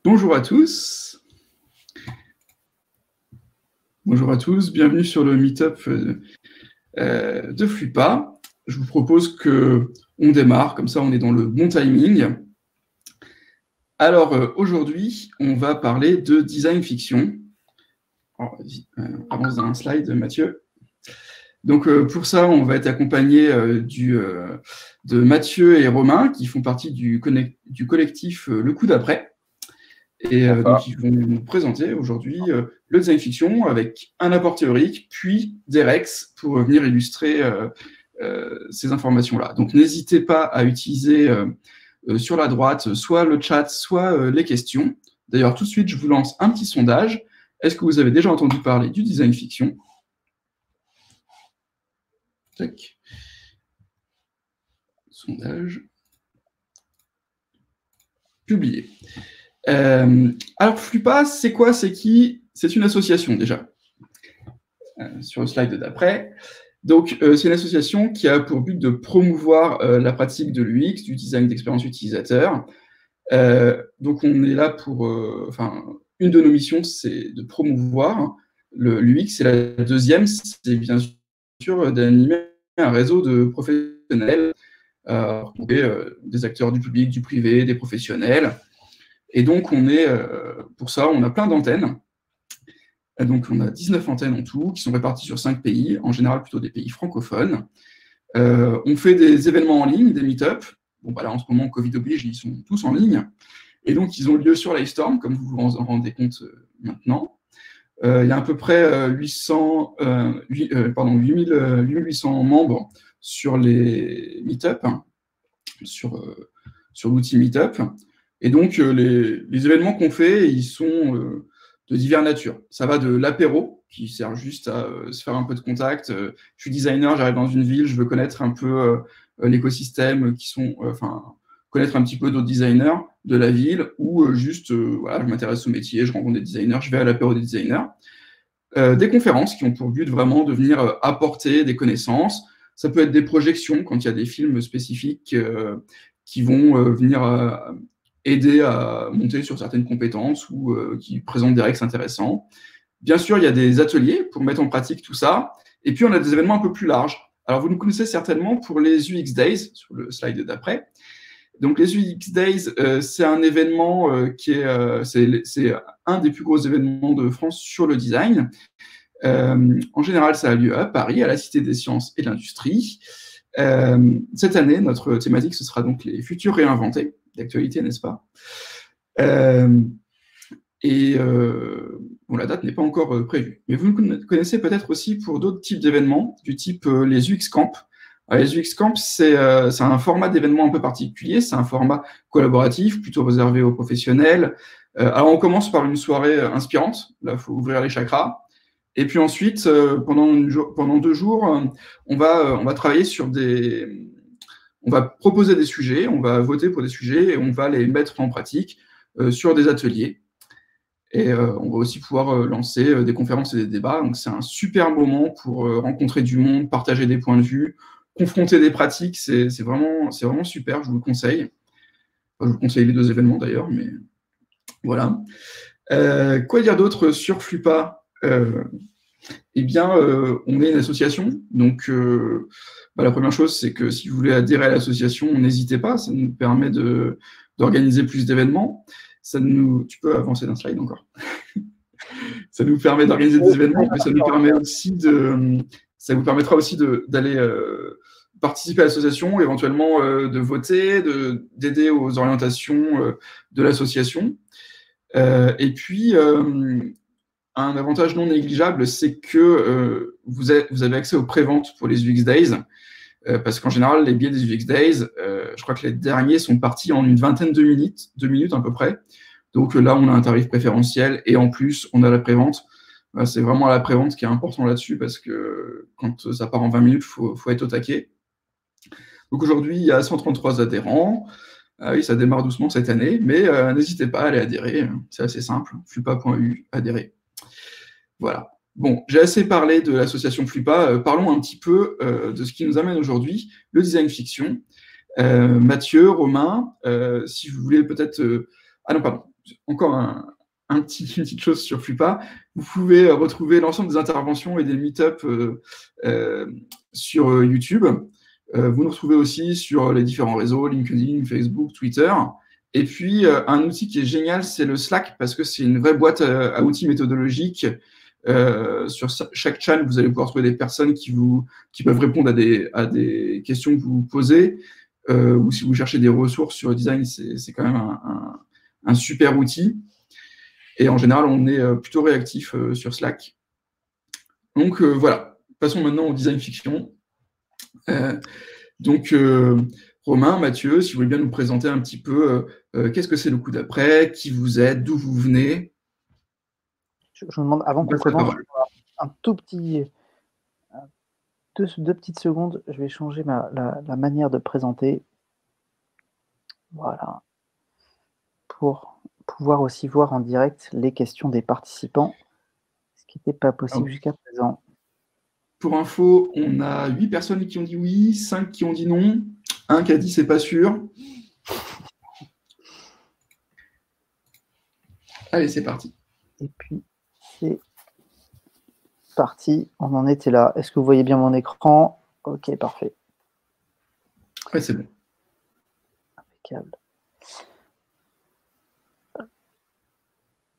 Bonjour à tous. Bonjour à tous, bienvenue sur le meet-up de Flupa. Je vous propose qu'on démarre, comme ça on est dans le bon timing. Alors aujourd'hui, on va parler de design fiction. Alors, on avance dans un slide, Mathieu. Donc pour ça, on va être accompagné de Mathieu et Romain, qui font partie du collectif Le Coup d'après. Et donc ils vont nous présenter aujourd'hui le design fiction avec un apport théorique, puis des rex pour venir illustrer ces informations-là. Donc n'hésitez pas à utiliser sur la droite soit le chat, soit les questions. D'ailleurs, tout de suite, je vous lance un petit sondage. Est-ce que vous avez déjà entendu parler du design fiction? Tac. Sondage. Publié. Alors, Flupa, c'est quoi? C'est qui? C'est une association, déjà. Sur le slide d'après. Donc, c'est une association qui a pour but de promouvoir la pratique de l'UX, du design d'expérience utilisateur. Donc, on est là pour... une de nos missions, c'est de promouvoir l'UX. Et la deuxième, c'est bien sûr d'animer un réseau de professionnels, des acteurs du public, du privé, des professionnels. Et donc, pour ça, on a plein d'antennes. Donc, on a 19 antennes en tout, qui sont réparties sur 5 pays, en général plutôt des pays francophones. On fait des événements en ligne, des meet-up. Bon, bah là, en ce moment, Covid oblige, ils sont tous en ligne. Et donc, ils ont lieu sur Livestorm, comme vous vous en rendez compte maintenant. Il y a à peu près 8800 membres sur les meet-up, sur l'outil Meetup. Et donc, les événements qu'on fait, ils sont de diverses natures. Ça va de l'apéro, qui sert juste à se faire un peu de contact. Je suis designer, j'arrive dans une ville, je veux connaître un peu l'écosystème, connaître un petit peu d'autres designers de la ville, ou voilà, je m'intéresse au métier, je rencontre des designers, je vais à l'apéro des designers. Des conférences qui ont pour but vraiment de venir apporter des connaissances. Ça peut être des projections, quand il y a des films spécifiques qui vont venir aider à monter sur certaines compétences ou qui présentent des règles intéressants. Bien sûr, il y a des ateliers pour mettre en pratique tout ça. Et puis, on a des événements un peu plus larges. Alors, vous nous connaissez certainement pour les UX Days, sur le slide d'après. Donc, les UX Days, c'est un événement c'est un des plus gros événements de France sur le design. En général, ça a lieu à Paris, à la Cité des Sciences et de l'Industrie. Cette année, notre thématique, ce sera donc les futurs réinventés, d'actualité, n'est-ce pas? Bon, la date n'est pas encore prévue. Mais vous nous connaissez peut-être aussi pour d'autres types d'événements, du type les UX Camp. Alors, les UX Camp, c'est un format d'événement un peu particulier, c'est un format collaboratif, plutôt réservé aux professionnels. Alors, on commence par une soirée inspirante, là, il faut ouvrir les chakras. Et puis ensuite, pendant 2 jours, on va travailler sur on va proposer des sujets, on va voter pour des sujets et on va les mettre en pratique sur des ateliers. Et on va aussi pouvoir lancer des conférences et des débats. Donc, c'est un super moment pour rencontrer du monde, partager des points de vue, confronter des pratiques. C'est vraiment super, je vous le conseille. Enfin, je vous conseille les 2 événements d'ailleurs, mais voilà. Quoi dire d'autre sur Flupa? Eh bien, on est une association. Donc, la première chose, c'est que si vous voulez adhérer à l'association, n'hésitez pas. Ça nous permet d'organiser plus d'événements. Tu peux avancer d'un slide encore. Ça nous permet d'organiser des événements, mais ça vous permettra aussi d'aller participer à l'association, éventuellement de voter, d'aider aux orientations de l'association. Et puis, un avantage non négligeable, c'est que vous avez accès aux préventes pour les UX Days, parce qu'en général, les billets des UX Days, je crois que les derniers sont partis en une vingtaine de minutes à peu près. Donc là, on a un tarif préférentiel et en plus, on a la prévente. C'est vraiment la prévente qui est important là-dessus parce que quand ça part en 20 minutes, il faut être au taquet. Donc aujourd'hui, il y a 133 adhérents. Oui, ça démarre doucement cette année, mais n'hésitez pas à aller adhérer. C'est assez simple. Flupa.eu, adhérer. Voilà. Bon, j'ai assez parlé de l'association Flupa, parlons un petit peu de ce qui nous amène aujourd'hui, le design fiction. Mathieu, Romain, si vous voulez peut-être... Ah non, pardon, encore une petite chose sur Flupa. Vous pouvez retrouver l'ensemble des interventions et des meet-up sur YouTube. Vous nous retrouvez aussi sur les différents réseaux, LinkedIn, Facebook, Twitter. Et puis, un outil qui est génial, c'est le Slack, parce que c'est une vraie boîte à outils méthodologiques. Sur chaque channel, vous allez pouvoir trouver des personnes qui peuvent répondre à des questions que vous posez. Ou si vous cherchez des ressources sur le design, c'est quand même un super outil. Et en général, on est plutôt réactif sur Slack. Donc voilà, passons maintenant au design fiction. Donc, Romain, Mathieu, si vous voulez bien nous présenter un petit peu qu'est-ce que c'est le coup d'après, qui vous êtes, d'où vous venez. Je me demande, avant qu'on commence, un tout petit... Deux petites secondes, je vais changer la manière de présenter. Voilà. Pour pouvoir aussi voir en direct les questions des participants, ce qui n'était pas possible jusqu'à présent. Pour info, on a 8 personnes qui ont dit oui, 5 qui ont dit non, 1 qui a dit c'est pas sûr. Allez, c'est parti. Et puis, c'est parti. On en était là. Est-ce que vous voyez bien mon écran? Ok, parfait. Ouais, c'est bon. Impeccable.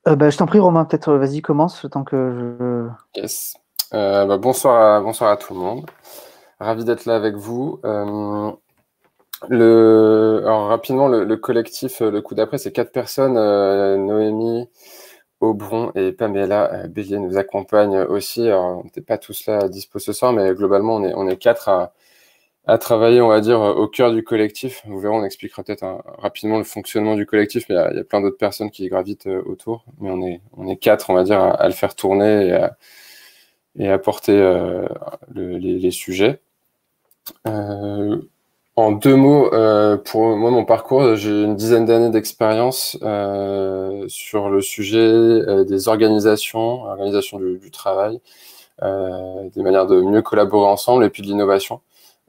Je t'en prie, Romain, peut-être vas-y, commence le temps que je... Yes. Bonsoir à tout le monde. Ravi d'être là avec vous. Alors rapidement, le collectif Le Coup d'après, c'est 4 personnes. Noémie, Aubron et Pamela Bélier nous accompagnent aussi. Alors, on n'était pas tous là à dispo ce soir, mais globalement, on est 4 à travailler, on va dire, au cœur du collectif. Vous verrez, on expliquera peut-être rapidement le fonctionnement du collectif, mais il y a plein d'autres personnes qui gravitent autour. Mais on est 4, on va dire, à le faire tourner et à porter les sujets. En 2 mots, pour moi, mon parcours, j'ai une dizaine d'années d'expérience sur le sujet des organisations du travail, des manières de mieux collaborer ensemble et puis de l'innovation.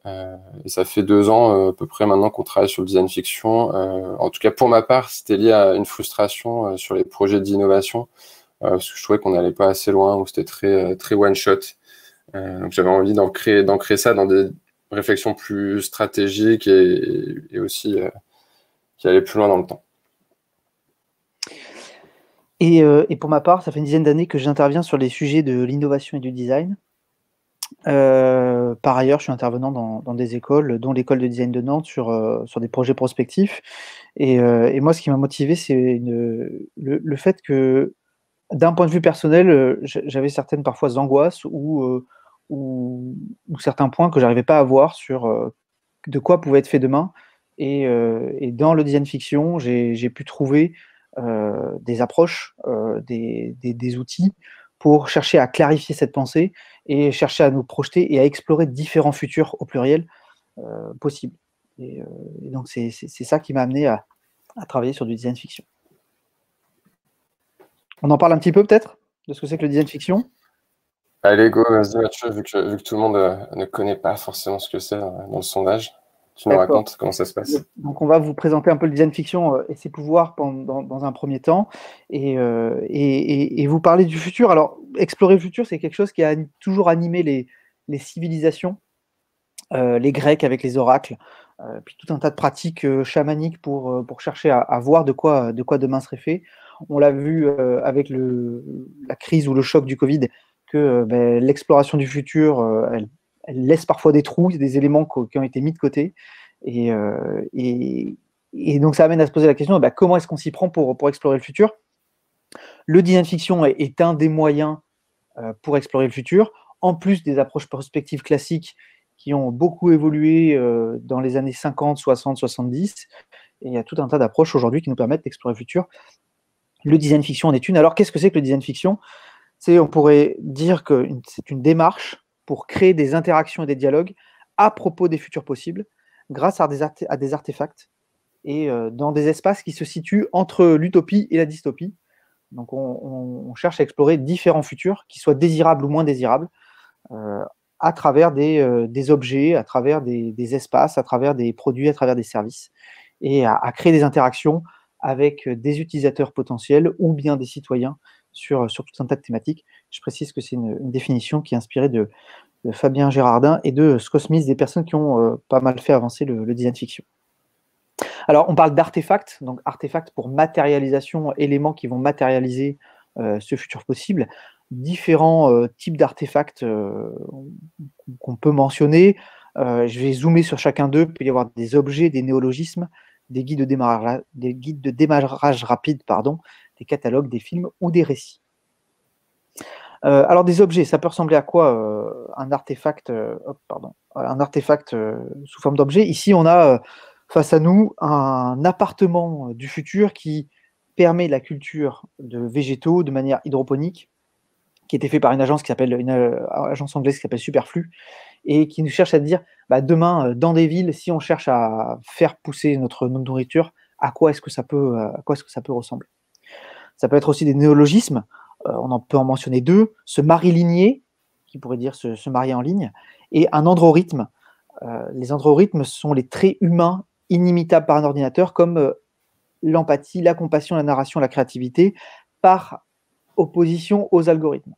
Et ça fait 2 ans à peu près maintenant qu'on travaille sur le design fiction. En tout cas, pour ma part, c'était lié à une frustration sur les projets d'innovation, parce que je trouvais qu'on n'allait pas assez loin, ou c'était très one-shot. Donc j'avais envie d'ancrer ça dans des réflexions plus stratégiques et aussi qui allaient plus loin dans le temps. Et pour ma part, ça fait une dizaine d'années que j'interviens sur les sujets de l'innovation et du design. Par ailleurs, je suis intervenant dans des écoles, dont l'école de design de Nantes, sur des projets prospectifs. Et moi, ce qui m'a motivé, c'est le fait que, d'un point de vue personnel, j'avais certaines parfois angoisses ou certains points que je n'arrivais pas à voir sur de quoi pouvait être fait demain. Et dans le design fiction, j'ai pu trouver des approches, des outils pour chercher à clarifier cette pensée et chercher à nous projeter et à explorer différents futurs au pluriel possibles. Et donc, c'est ça qui m'a amené à travailler sur du design fiction. On en parle un petit peu peut-être de ce que c'est que le design fiction? Allez, go, vas-y Mathieu, vu que tout le monde ne connaît pas forcément ce que c'est dans le sondage. Tu nous racontes comment ça se passe. Donc, on va vous présenter un peu le design fiction et ses pouvoirs dans un premier temps et vous parler du futur. Alors, explorer le futur, c'est quelque chose qui a toujours animé les civilisations, les Grecs avec les oracles, puis tout un tas de pratiques chamaniques pour chercher à voir de quoi demain serait fait. On l'a vu avec la crise ou le choc du Covid, que l'exploration du futur, elle laisse parfois des trous, des éléments qui ont été mis de côté. Et donc, ça amène à se poser la question, comment est-ce qu'on s'y prend pour explorer le futur? Le design fiction est un des moyens pour explorer le futur, en plus des approches prospectives classiques qui ont beaucoup évolué dans les années 50, 60, 70. Et il y a tout un tas d'approches aujourd'hui qui nous permettent d'explorer le futur. Le design fiction en est une. Alors, qu'est-ce que c'est que le design fiction? On pourrait dire que c'est une démarche pour créer des interactions et des dialogues à propos des futurs possibles grâce à des artefacts et dans des espaces qui se situent entre l'utopie et la dystopie. Donc, on cherche à explorer différents futurs qui soient désirables ou moins désirables à travers des objets, à travers des espaces, à travers des produits, à travers des services, et à créer des interactions avec des utilisateurs potentiels ou bien des citoyens sur tout un tas de thématiques. Je précise que c'est une définition qui est inspirée de Fabien Gérardin et de Scott Smith, des personnes qui ont pas mal fait avancer le design fiction. Alors, on parle d'artefacts, donc artefacts pour matérialisation, éléments qui vont matérialiser ce futur possible. Différents types d'artefacts qu'on peut mentionner. Je vais zoomer sur chacun d'eux. Il peut y avoir des objets, des néologismes, des guides de démarrage rapide, des catalogues, des films ou des récits. Alors, des objets, ça peut ressembler à quoi un artefact, sous forme d'objet. Ici, on a face à nous un appartement du futur qui permet la culture de végétaux de manière hydroponique, qui a été fait par une agence agence anglaise qui s'appelle Superflu, et qui nous cherche à dire, demain, dans des villes, si on cherche à faire pousser notre nourriture, à quoi est-ce que ça peut ressembler. Ça peut être aussi des néologismes, on peut en mentionner deux, se mariligner, qui pourrait dire se marier en ligne, et un androrythme. Les androrythmes sont les traits humains inimitables par un ordinateur, comme l'empathie, la compassion, la narration, la créativité, par opposition aux algorithmes.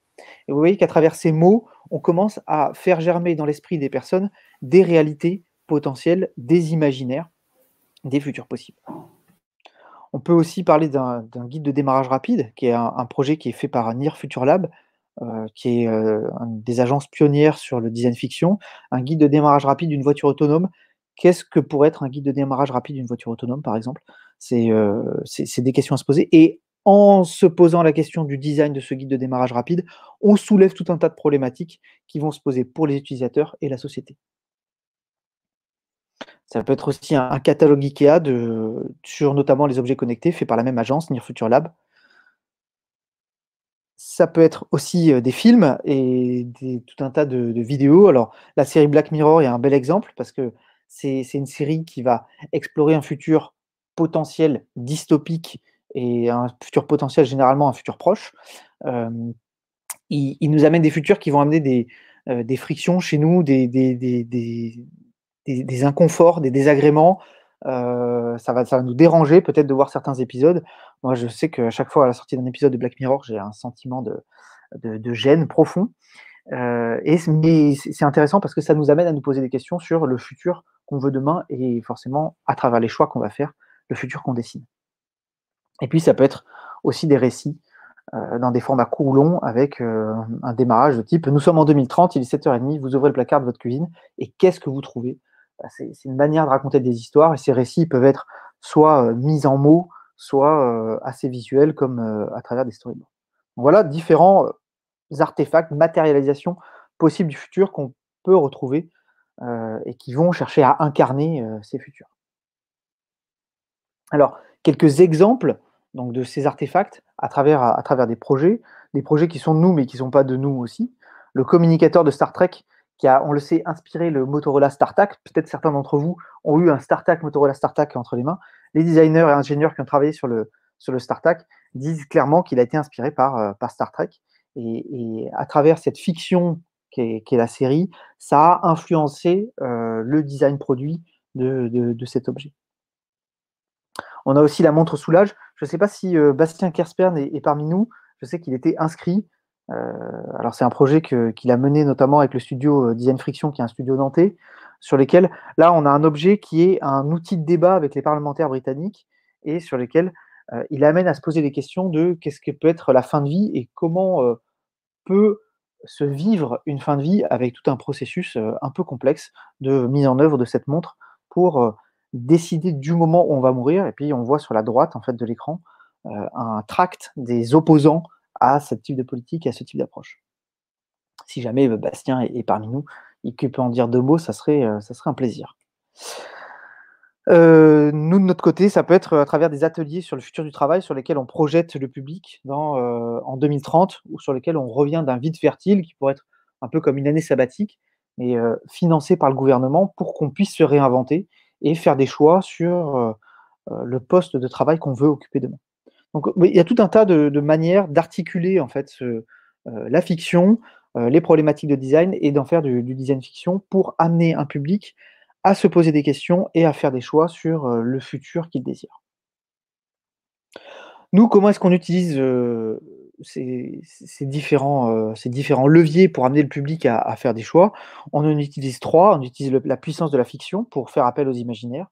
Et vous voyez qu'à travers ces mots, on commence à faire germer dans l'esprit des personnes des réalités potentielles, des imaginaires, des futurs possibles. On peut aussi parler d'un guide de démarrage rapide, qui est un projet qui est fait par Near Future Lab, qui est des agences pionnières sur le design fiction. Un guide de démarrage rapide d'une voiture autonome. Qu'est-ce que pourrait être un guide de démarrage rapide d'une voiture autonome, par exemple? C'est des questions à se poser. Et en se posant la question du design de ce guide de démarrage rapide, on soulève tout un tas de problématiques qui vont se poser pour les utilisateurs et la société. Ça peut être aussi un catalogue IKEA sur notamment les objets connectés, fait par la même agence, Near Future Lab. Ça peut être aussi des films et tout un tas de vidéos. Alors, la série Black Mirror est un bel exemple parce que c'est une série qui va explorer un futur potentiel dystopique et un futur potentiel, généralement un futur proche. Il nous amène des futurs qui vont amener des frictions chez nous, des inconforts, des désagréments. Ça va nous déranger peut-être de voir certains épisodes. Moi, je sais qu'à chaque fois à la sortie d'un épisode de Black Mirror, j'ai un sentiment de gêne profond. Mais c'est intéressant parce que ça nous amène à nous poser des questions sur le futur qu'on veut demain et forcément, à travers les choix qu'on va faire, le futur qu'on dessine. Et puis, ça peut être aussi des récits dans des formats courts ou longs avec un démarrage de type « Nous sommes en 2030, il est 7h30, vous ouvrez le placard de votre cuisine et qu'est-ce que vous trouvez ?» C'est une manière de raconter des histoires et ces récits peuvent être soit mis en mots, soit assez visuels comme à travers des storyboards. Voilà différents artefacts, matérialisations possibles du futur qu'on peut retrouver et qui vont chercher à incarner ces futurs. Alors, quelques exemples donc, de ces artefacts à travers des projets qui sont de nous mais qui ne sont pas de nous aussi. Le communicateur de Star Trek qui a, on le sait, inspiré le Motorola StarTAC. Peut-être certains d'entre vous ont eu un StarTAC, Motorola StarTAC entre les mains. Les designers et ingénieurs qui ont travaillé sur le StarTAC disent clairement qu'il a été inspiré par Star Trek. Et à travers cette fiction qui est la série, ça a influencé le design produit de cet objet. On a aussi la montre Soulage. Je ne sais pas si Bastien Kerspern est parmi nous. Je sais qu'il était inscrit. Alors, c'est un projet qu'il a mené notamment avec le studio Design Friction, qui est un studio nantais, sur lesquels, là, on a un objet qui est un outil de débat avec les parlementaires britanniques et sur lesquels il amène à se poser des questions de qu'est-ce que peut être la fin de vie et comment peut se vivre une fin de vie avec tout un processus un peu complexe de mise en œuvre de cette montre pour décider du moment où on va mourir. Et puis, on voit sur la droite en fait, de l'écran un tract des opposants à ce type de politique et à ce type d'approche. Si jamais Bastien est parmi nous et qu'il peut en dire 2 mots, ça serait un plaisir. Nous, de notre côté, ça peut être à travers des ateliers sur le futur du travail sur lesquels on projette le public en 2030 ou sur lesquels on revient d'un vide fertile qui pourrait être un peu comme une année sabbatique, mais financé par le gouvernement pour qu'on puisse se réinventer et faire des choix sur le poste de travail qu'on veut occuper demain. Donc, oui, il y a tout un tas de manières d'articuler en fait la fiction, les problématiques de design et d'en faire du design fiction pour amener un public à se poser des questions et à faire des choix sur le futur qu'il désire. Nous, comment est-ce qu'on utilise ces différents leviers pour amener le public à faire des choix? On en utilise trois. On utilise la puissance de la fiction pour faire appel aux imaginaires,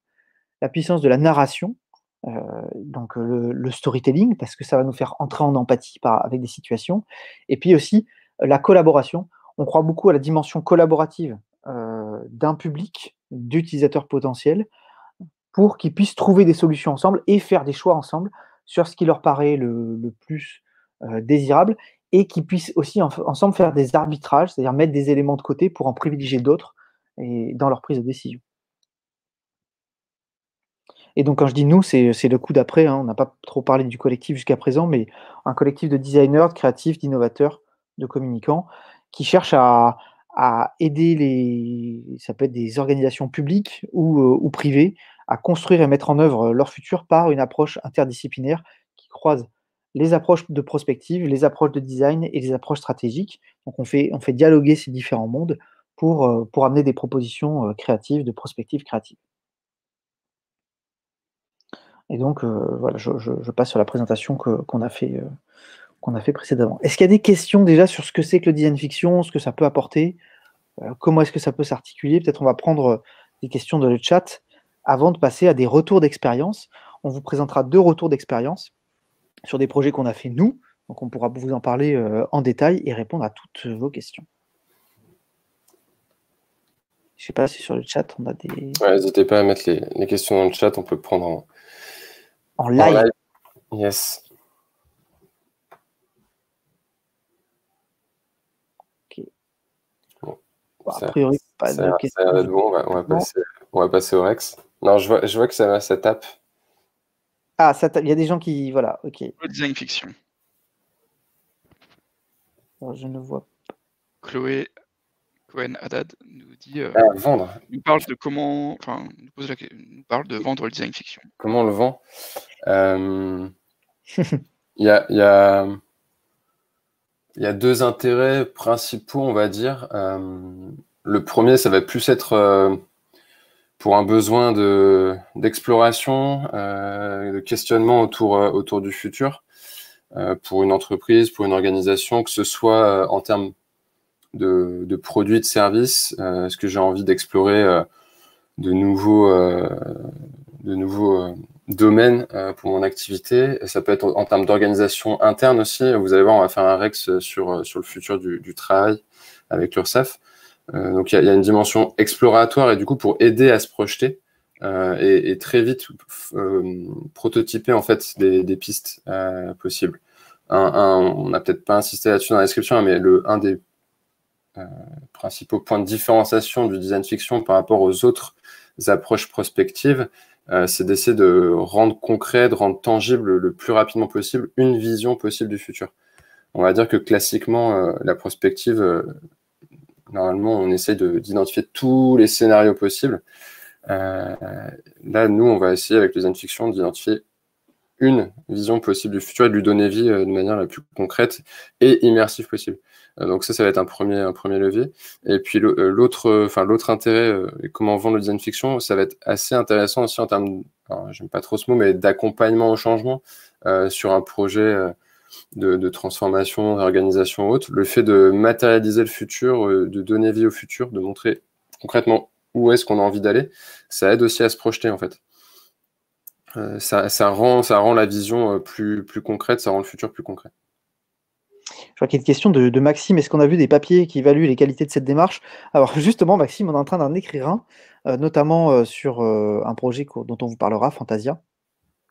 la puissance de la narration, donc le storytelling, parce que ça va nous faire entrer en empathie avec des situations, et puis aussi la collaboration. On croit beaucoup à la dimension collaborative d'un public, d'utilisateurs potentiels, pour qu'ils puissent trouver des solutions ensemble et faire des choix ensemble sur ce qui leur paraît le plus désirable, et qu'ils puissent aussi ensemble faire des arbitrages, c'est-à-dire mettre des éléments de côté pour en privilégier d'autres et dans leur prise de décision. Et donc quand je dis nous, c'est le coup d'après, hein. On n'a pas trop parlé du collectif jusqu'à présent, mais un collectif de designers, de créatifs, d'innovateurs, de communicants qui cherchent à aider ça peut être des organisations publiques ou privées, à construire et mettre en œuvre leur futur par une approche interdisciplinaire qui croise les approches de prospective, les approches de design et les approches stratégiques. Donc on fait dialoguer ces différents mondes pour amener des propositions créatives, de prospective créative. Et donc, voilà, je passe sur la présentation qu'on a fait précédemment. Est-ce qu'il y a des questions déjà sur ce que c'est que le design fiction, ce que ça peut apporter, comment est-ce que ça peut s'articuler? Peut-être on va prendre des questions dans le chat avant de passer à des retours d'expérience. On vous présentera 2 retours d'expérience sur des projets qu'on a fait nous. Donc, on pourra vous en parler en détail et répondre à toutes vos questions. Je ne sais pas si sur le chat, on a des... Ouais, n'hésitez pas à mettre les questions dans le chat, on peut prendre en live. Yes. Ok. Bon, a priori, pas de questions. Ça va être bon, on va passer au Rex. Non, je vois que ça tape. Ah, il y a des gens qui... Voilà, ok. Le design fiction. Alors, je ne vois pas. Chloé Cohen-Haddad nous dit... vendre. Nous parle de comment... Enfin, nous parle de vendre le design fiction. Comment on le vend? Il y a 2 intérêts principaux, on va dire. Le premier, ça va plus être pour un besoin d'exploration, de questionnement autour du futur, pour une entreprise, pour une organisation, que ce soit en termes de produits, de services. Est-ce que j'ai envie d'explorer de nouveaux domaines pour mon activité? Et ça peut être en termes d'organisation interne aussi. Vous allez voir, on va faire un Rex sur le futur du travail avec l'URSSAF. Donc, il y a une dimension exploratoire et du coup, pour aider à se projeter et très vite prototyper en fait des pistes possibles. On n'a peut-être pas insisté là-dessus dans la description, mais un des principaux points de différenciation du design fiction par rapport aux autres approches prospectives, c'est d'essayer de rendre concret, de rendre tangible le plus rapidement possible une vision possible du futur. On va dire que classiquement, la prospective, normalement, on essaie d'identifier tous les scénarios possibles. Là, nous, on va essayer avec le design fiction d'identifier une vision possible du futur et de lui donner vie de manière la plus concrète et immersive possible. Donc ça va être un premier levier. Et puis l'autre intérêt, comment vendre le design fiction, ça va être assez intéressant aussi en termes, j'aime pas trop ce mot, mais d'accompagnement au changement sur un projet de transformation, d'organisation haute. Le fait de matérialiser le futur, de donner vie au futur, de montrer concrètement où est-ce qu'on a envie d'aller, ça aide aussi à se projeter en fait. Ça rend la vision plus concrète, ça rend le futur plus concret. Je vois qu'il y a une question de Maxime. Est-ce qu'on a vu des papiers qui évaluent les qualités de cette démarche? Alors justement, Maxime, on est en train d'en écrire un, notamment sur un projet dont on vous parlera, Fantasia.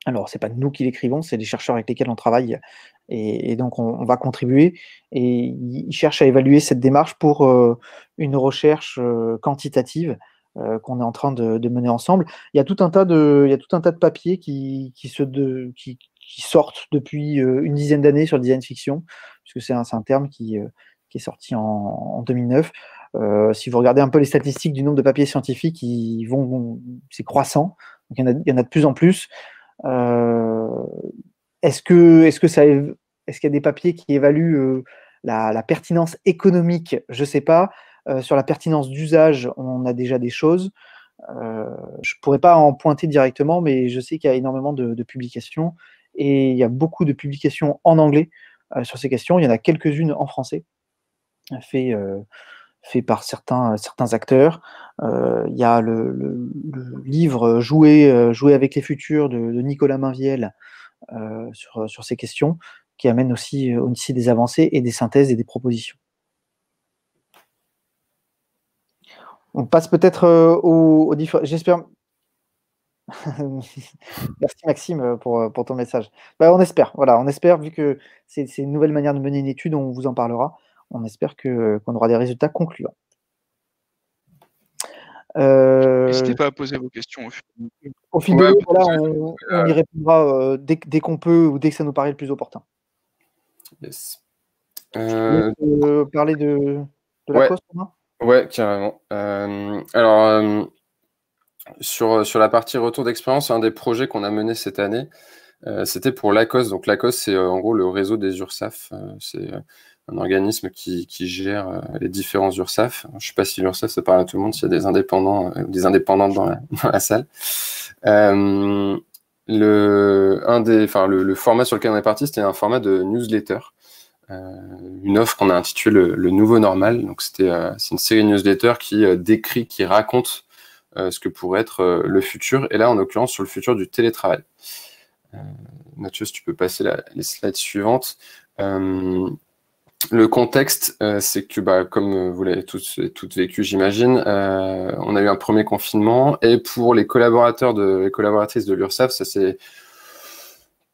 Alors, ce n'est pas nous qui l'écrivons, c'est les chercheurs avec lesquels on travaille. Et donc, on va contribuer. Et ils cherchent à évaluer cette démarche pour une recherche quantitative qu'on est en train de mener ensemble. Il y a tout un tas de papiers qui sortent depuis une dizaine d'années sur le design fiction, puisque c'est un terme qui est sorti en 2009. Si vous regardez un peu les statistiques du nombre de papiers scientifiques, c'est croissant. Donc, il y en a de plus en plus. est-ce qu'il y a des papiers qui évaluent la pertinence économique? Je ne sais pas. Sur la pertinence d'usage, on a déjà des choses. Je ne pourrais pas en pointer directement, mais je sais qu'il y a énormément de publications et il y a beaucoup de publications en anglais sur ces questions. Il y en a quelques-unes en français, fait par certains acteurs. Il y a le livre Jouer avec les futurs de Nicolas Mainviel sur ces questions, qui amène aussi des avancées et des synthèses et des propositions. On passe peut-être aux différents. J'espère. Merci Maxime pour ton message. Bah, on espère, voilà, on espère, vu que c'est une nouvelle manière de mener une étude, on vous en parlera. On espère qu'on aura des résultats concluants. N'hésitez pas à poser vos questions au fil de l'eau, voilà, on y répondra dès qu'on peut ou dès que ça nous paraît le plus opportun. Yes. Parler de la cause, Romain ? Ouais, carrément. Alors, sur la partie retour d'expérience, un des projets qu'on a mené cette année, c'était pour l'ACOS. Donc l'ACOS, c'est en gros le réseau des URSAF. C'est un organisme qui gère les différents URSAF. Je ne sais pas si l'URSAF, ça parle à tout le monde, s'il y a des indépendants ou des indépendantes dans la salle. Le format sur lequel on est parti, c'était un format de newsletter. Une offre qu'on a intitulée le nouveau normal. Donc c'est une série de newsletters qui décrit, qui raconte ce que pourrait être le futur, et là en l'occurrence sur le futur du télétravail. Mathieu, si tu peux passer les slides suivantes. Le contexte, c'est que comme vous l'avez toutes vécu, j'imagine, on a eu un premier confinement, et pour les collaboratrices de l'URSSAF, ça s'est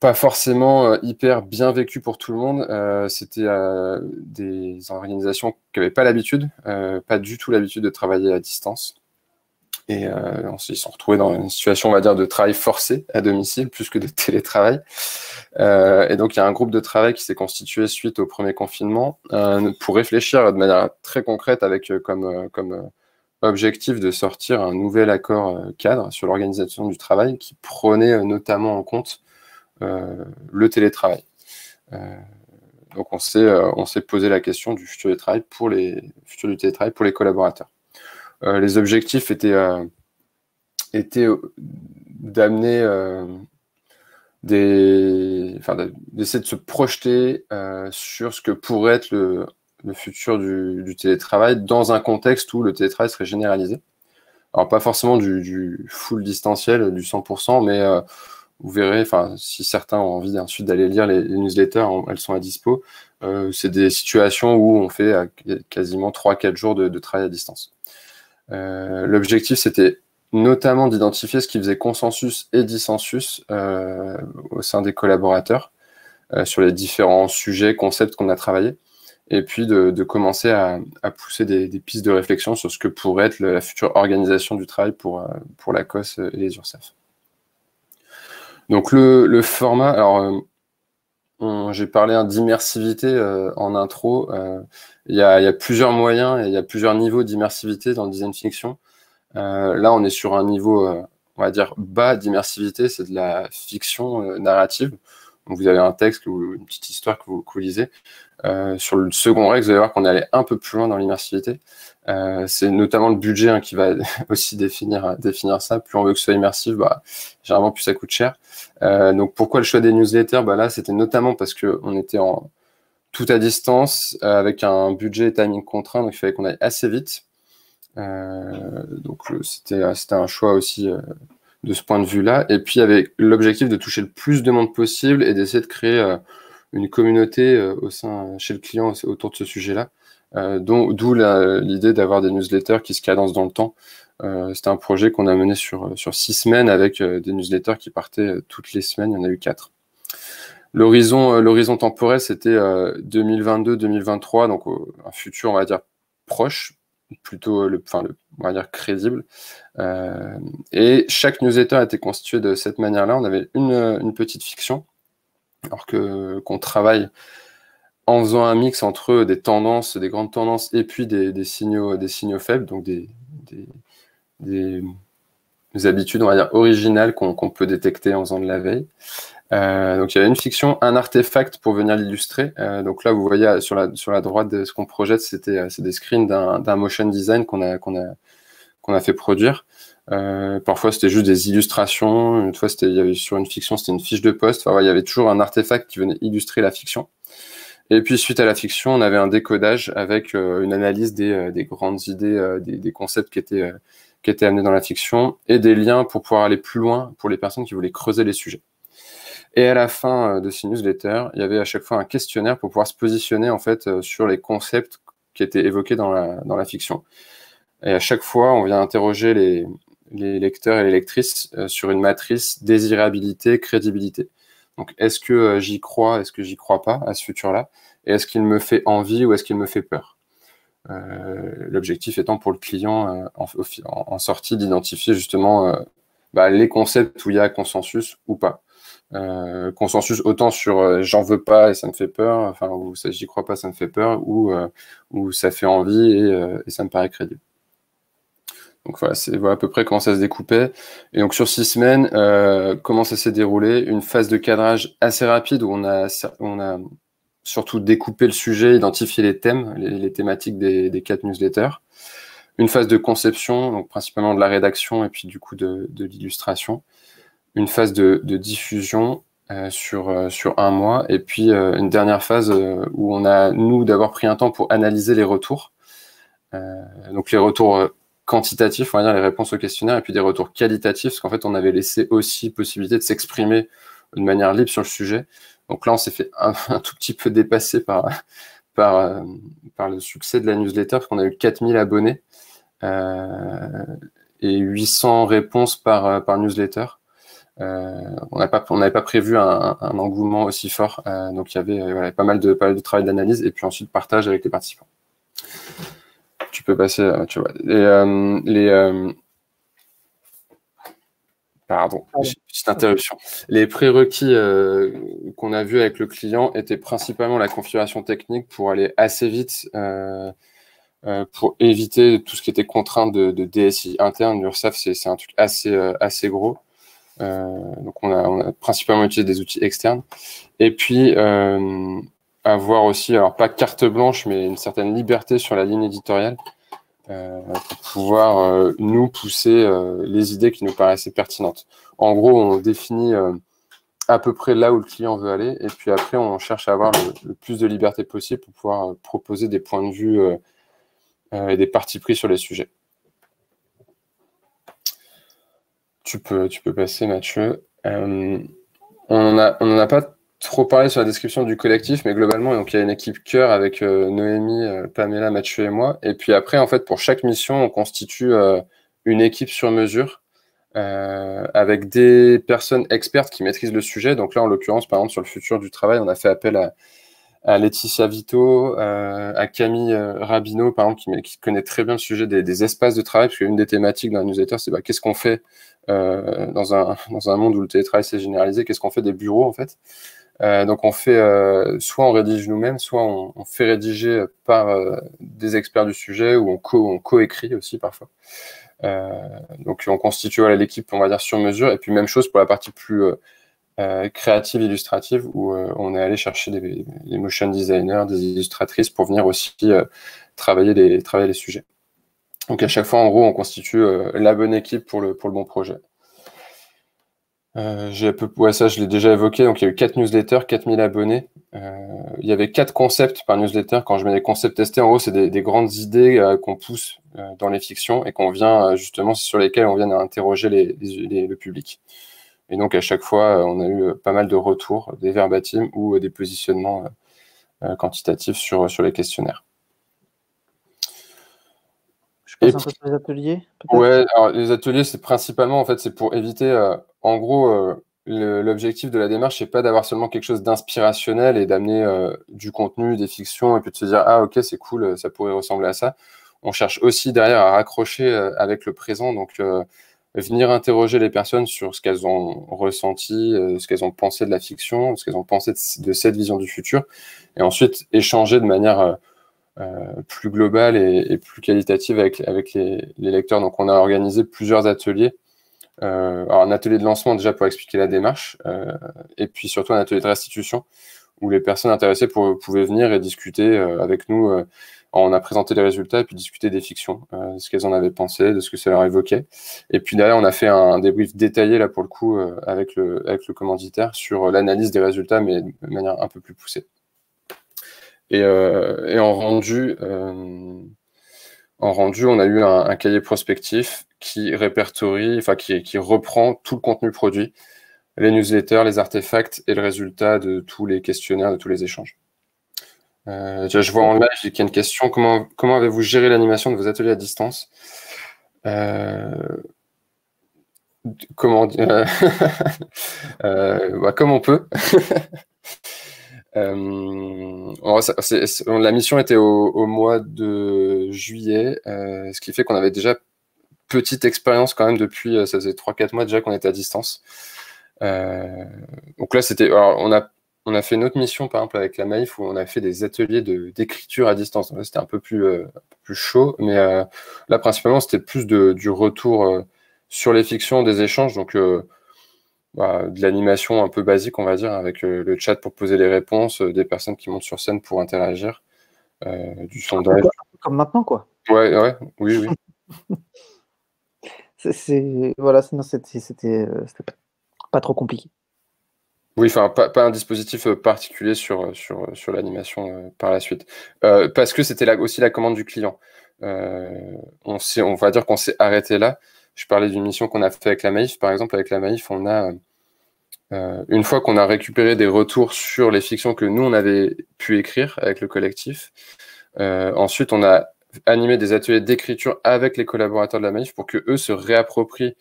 pas forcément hyper bien vécu pour tout le monde. C'était des organisations qui n'avaient pas du tout l'habitude de travailler à distance. Et ils sont retrouvés dans une situation, on va dire, de travail forcé à domicile, plus que de télétravail. Et donc, il y a un groupe de travail qui s'est constitué suite au premier confinement pour réfléchir de manière très concrète avec comme objectif de sortir un nouvel accord cadre sur l'organisation du travail qui prenait notamment en compte le télétravail. Donc, on s'est posé la question du futur du télétravail pour les collaborateurs. Les objectifs étaient d'amener d'essayer de se projeter sur ce que pourrait être le futur du télétravail dans un contexte où le télétravail serait généralisé. Alors pas forcément du full distanciel, du 100%, mais vous verrez, si certains ont envie ensuite d'aller lire les newsletters, elles sont à dispo. C'est des situations où on fait quasiment 3-4 jours de travail à distance. L'objectif, c'était notamment d'identifier ce qui faisait consensus et dissensus au sein des collaborateurs sur les différents sujets, concepts qu'on a travaillés, et puis de commencer à pousser des pistes de réflexion sur ce que pourrait être la future organisation du travail pour l'ACOS et les URSSAF. Donc le format, alors j'ai parlé d'immersivité en intro. Il y a plusieurs moyens et il y a plusieurs niveaux d'immersivité dans le design fiction. Là, on est sur un niveau, on va dire, bas d'immersivité, c'est de la fiction narrative. Donc, vous avez un texte ou une petite histoire que vous lisez. Sur le second règle, vous allez voir qu'on est allé un peu plus loin dans l'immersivité. C'est notamment le budget qui va aussi définir ça. Plus on veut que ce soit immersif, généralement, plus ça coûte cher. Donc, pourquoi le choix des newsletters ? Là, c'était notamment parce qu'on était tout à distance, avec un budget et timing contraint, donc il fallait qu'on aille assez vite. Donc c'était un choix aussi de ce point de vue-là. Et puis avec l'objectif de toucher le plus de monde possible et d'essayer de créer une communauté chez le client autour de ce sujet-là. D'où l'idée d'avoir des newsletters qui se cadencent dans le temps. C'était un projet qu'on a mené sur 6 semaines avec des newsletters qui partaient toutes les semaines. Il y en a eu 4. L'horizon temporel, c'était 2022-2023, donc un futur, on va dire, proche, plutôt on va dire crédible. Et chaque newsletter a été constitué de cette manière-là. On avait une petite fiction, alors qu'on travaille en faisant un mix entre des tendances, des grandes tendances, et puis des signaux faibles, donc des habitudes, on va dire, originales qu'on peut détecter en faisant de la veille. Donc il y avait une fiction, un artefact pour venir l'illustrer. Donc là, vous voyez sur la droite de ce qu'on projette, c'est des screens d'un motion design qu'on a fait produire. Parfois c'était juste des illustrations. Une fois il y avait sur une fiction, c'était une fiche de poste. Enfin, il y avait toujours un artefact qui venait illustrer la fiction. Et puis suite à la fiction, on avait un décodage avec une analyse des grandes idées, des concepts qui étaient amenés dans la fiction et des liens pour pouvoir aller plus loin pour les personnes qui voulaient creuser les sujets. Et à la fin de ces newsletters, il y avait à chaque fois un questionnaire pour pouvoir se positionner en fait sur les concepts qui étaient évoqués dans la fiction. Et à chaque fois, on vient interroger les lecteurs et les lectrices sur une matrice désirabilité, crédibilité. Donc, est-ce que j'y crois, est-ce que j'y crois pas à ce futur-là? Et est-ce qu'il me fait envie ou est-ce qu'il me fait peur? L'objectif étant pour le client en sortie d'identifier justement les concepts où il y a consensus ou pas. Consensus autant sur j'en veux pas et ça me fait peur, enfin, ou j'y crois pas, ça me fait peur, ou ça fait envie et ça me paraît crédible. Donc voilà, voilà à peu près comment ça se découpait. Et donc sur 6 semaines, comment ça s'est déroulé? Une phase de cadrage assez rapide où on a surtout découpé le sujet, identifié les thèmes, les thématiques des 4 newsletters. Une phase de conception, donc principalement de la rédaction et puis du coup de l'illustration. Une phase de diffusion sur 1 mois. Et puis une dernière phase où on a, nous, d'abord pris un temps pour analyser les retours. Donc les retours quantitatifs, on va dire les réponses au questionnaire, et puis des retours qualitatifs, parce qu'en fait, on avait laissé aussi possibilité de s'exprimer de manière libre sur le sujet. Donc là, on s'est fait un tout petit peu dépasser par le succès de la newsletter, parce qu'on a eu 4000 abonnés et 800 réponses par newsletter. On n'avait pas prévu un engouement aussi fort, donc il y avait pas mal de travail d'analyse, et puis ensuite partage avec les participants. Tu peux passer, tu vois. Pardon, petite interruption. Les prérequis qu'on a vus avec le client étaient principalement la configuration technique pour aller assez vite, pour éviter tout ce qui était contrainte de DSI interne. L'URSSAF, c'est un truc assez gros. Donc on a principalement utilisé des outils externes. Et puis avoir aussi, alors pas carte blanche, mais une certaine liberté sur la ligne éditoriale pour pouvoir nous pousser les idées qui nous paraissaient pertinentes. En gros, on définit à peu près là où le client veut aller, et puis après, on cherche à avoir le plus de liberté possible pour pouvoir proposer des points de vue et des partis pris sur les sujets. Tu peux passer, Mathieu. On n'en a pas trop parlé sur la description du collectif, mais globalement, donc, il y a une équipe cœur avec Noémie, Pamela, Mathieu et moi. Et puis après, en fait, pour chaque mission, on constitue une équipe sur mesure avec des personnes expertes qui maîtrisent le sujet. Donc là, en l'occurrence, par exemple, sur le futur du travail, on a fait appel à Laetitia Vito, à Camille Rabineau, par exemple, qui connaît très bien le sujet des espaces de travail, parce qu'une des thématiques dans la newsletter, c'est qu'est-ce qu'on fait dans un monde où le télétravail s'est généralisé, qu'est-ce qu'on fait des bureaux, en fait. Donc on fait, soit on rédige nous-mêmes, soit on fait rédiger par des experts du sujet, ou on co-écrit aussi parfois. Donc on constitue l'équipe, on va dire, sur mesure, et puis même chose pour la partie plus créative, illustrative, où on est allé chercher des motion designers, des illustratrices pour venir aussi travailler les sujets. Donc à chaque fois, en gros, on constitue la bonne équipe pour le bon projet. Ça, je l'ai déjà évoqué. Donc il y a eu 4 newsletters, 4000 abonnés. Il y avait 4 concepts par newsletter. Quand je mets des concepts testés, en gros, c'est des grandes idées qu'on pousse dans les fictions et qu'on vient justement sur lesquelles on vient interroger le public. Et donc à chaque fois, on a eu pas mal de retours, des verbatims ou des positionnements quantitatifs sur les questionnaires. Je passe un peu sur les ateliers. Ouais, alors les ateliers, c'est principalement, en fait, c'est pour éviter, en gros, l'objectif de la démarche, c'est pas d'avoir seulement quelque chose d'inspirationnel et d'amener du contenu, des fictions, et puis de se dire, ah ok, c'est cool, ça pourrait ressembler à ça. On cherche aussi derrière à raccrocher avec le présent, donc venir interroger les personnes sur ce qu'elles ont ressenti, ce qu'elles ont pensé de la fiction, ce qu'elles ont pensé de cette vision du futur, et ensuite échanger de manière plus globale et plus qualitative avec les lecteurs. Donc on a organisé plusieurs ateliers Alors un atelier de lancement déjà pour expliquer la démarche, et puis surtout un atelier de restitution où les personnes intéressées pouvaient venir et discuter avec nous. On a présenté les résultats et puis discuter des fictions, de ce qu'elles en avaient pensé, de ce que ça leur évoquait. Et puis derrière, on a fait un débrief détaillé là pour le coup avec le commanditaire sur l'analyse des résultats, mais de manière un peu plus poussée. Et en rendu, on a eu un cahier prospectif qui répertorie, enfin qui reprend tout le contenu produit, les newsletters, les artefacts et le résultat de tous les questionnaires, de tous les échanges. Je vois en live qu'il y a une question. Comment avez-vous géré l'animation de vos ateliers à distance? Comment comme on peut. La mission était au mois de juillet, ce qui fait qu'on avait déjà petite expérience quand même depuis, ça faisait 3-4 mois déjà qu'on était à distance. Donc là, on a fait une autre mission, par exemple, avec la Maïf, où on a fait des ateliers d'écriture à distance. Donc là, c'était un peu plus chaud, mais là, principalement, c'était plus du retour sur les fictions, des échanges, donc de l'animation un peu basique, on va dire, avec le chat pour poser les réponses, des personnes qui montent sur scène pour interagir, du sondage. Comme maintenant, quoi. Ouais, oui. Voilà, sinon c'était pas trop compliqué. Oui, enfin, pas un dispositif particulier sur l'animation par la suite. Parce que c'était aussi la commande du client. On va dire qu'on s'est arrêté là. Je parlais d'une mission qu'on a fait avec la Maïf. Par exemple, avec la Maïf, on a, une fois qu'on a récupéré des retours sur les fictions que nous, on avait pu écrire avec le collectif, ensuite, on a animé des ateliers d'écriture avec les collaborateurs de la Maïf pour qu'eux se réapproprient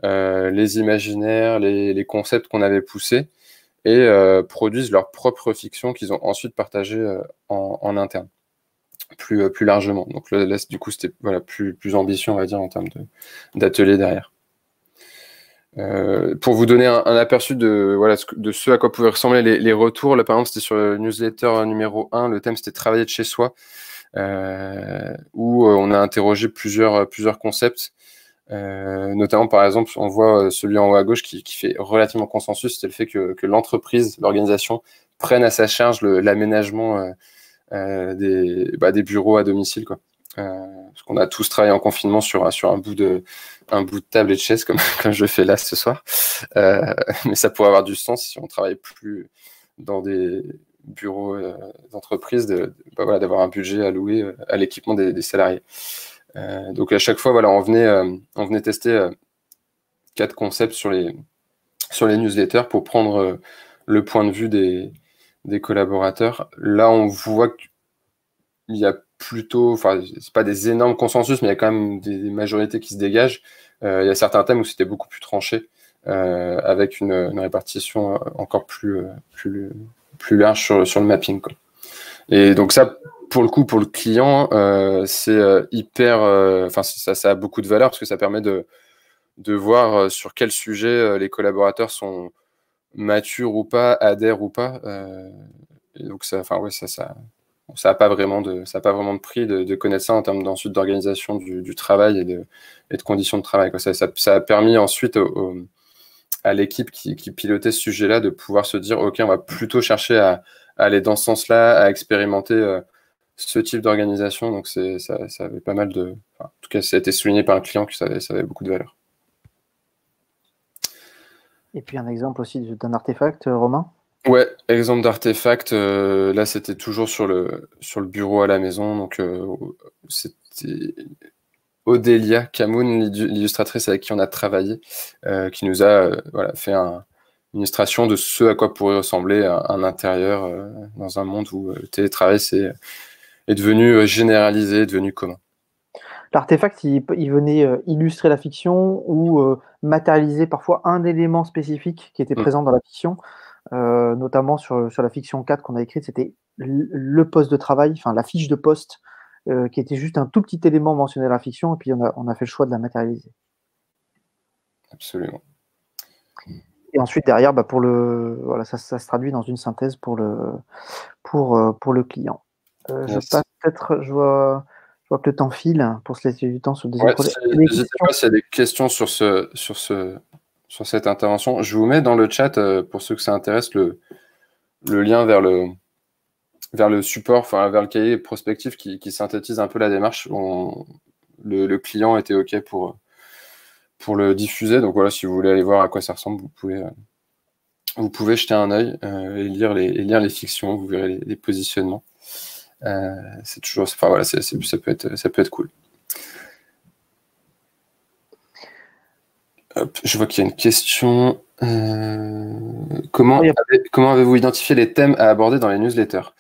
les imaginaires, les concepts qu'on avait poussés, et produisent leur propre fiction qu'ils ont ensuite partagée en interne, plus largement. Donc là, du coup, c'était plus ambitieux, on va dire, en termes d'atelier derrière. Pour vous donner un aperçu de ce à quoi pouvaient ressembler les retours, là, par exemple, c'était sur le newsletter numéro 1, le thème c'était travailler de chez soi, où on a interrogé plusieurs concepts. Notamment, par exemple, on voit celui en haut à gauche qui fait relativement consensus, c'est le fait que l'entreprise, l'organisation, prenne à sa charge l'aménagement des bureaux à domicile, quoi. Parce qu'on a tous travaillé en confinement sur un bout de table et de chaise, comme je fais là ce soir. Mais ça pourrait avoir du sens si on travaille plus dans des bureaux d'entreprise, d'avoir un budget alloué à l'équipement des salariés. Donc à chaque fois, on venait tester 4 concepts sur les newsletters pour prendre le point de vue des collaborateurs. Là, on voit qu'il y a plutôt, enfin, c'est pas des énormes consensus, mais il y a quand même des majorités qui se dégagent. Il y a certains thèmes où c'était beaucoup plus tranché, avec une répartition encore plus large sur le mapping, quoi. Et donc ça, pour le coup, pour le client, c'est hyper. Enfin, ça a beaucoup de valeur parce que ça permet de voir sur quel sujet les collaborateurs sont matures ou pas, adhèrent ou pas. Et donc ça a pas vraiment de prix de connaître ça en termes ensuite d'organisation du travail et de conditions de travail, quoi. Ça a permis ensuite à l'équipe qui pilotait ce sujet-là de pouvoir se dire, OK, on va plutôt chercher à aller dans ce sens-là, à expérimenter ce type d'organisation. Donc ça avait pas mal de... Enfin, en tout cas, ça a été souligné par un client que ça avait beaucoup de valeur. Et puis un exemple aussi d'un artefact, Romain? Ouais, exemple d'artefact, là c'était toujours sur le bureau à la maison. Donc c'était Odélia Camoun, l'illustratrice avec qui on a travaillé, qui nous a fait une illustration de ce à quoi pourrait ressembler un intérieur dans un monde où le télétravail est devenu généralisé, devenu commun. L'artefact, il venait illustrer la fiction ou matérialiser parfois un élément spécifique qui était présent dans la fiction, notamment sur la fiction 4 qu'on a écrite, c'était le poste de travail, enfin la fiche de poste, qui était juste un tout petit élément mentionné dans la fiction, et puis on a fait le choix de la matérialiser. Absolument. Et ensuite, derrière, ça se traduit dans une synthèse pour le client. Je vois vois que le temps file pour se laisser du temps sur le deuxième Ouais, projet. n'hésitez pas s'il y a des questions sur cette intervention. Je vous mets dans le chat, pour ceux que ça intéresse, le lien vers le support, enfin vers le cahier prospectif qui synthétise un peu la démarche. Le client était OK pour le diffuser. Donc voilà, si vous voulez aller voir à quoi ça ressemble, vous pouvez jeter un œil et lire les fictions, vous verrez les positionnements. C'est toujours, enfin voilà, ça peut être cool. Hop, je vois qu'il y a une question. Comment avez-vous identifié les thèmes à aborder dans les newsletters?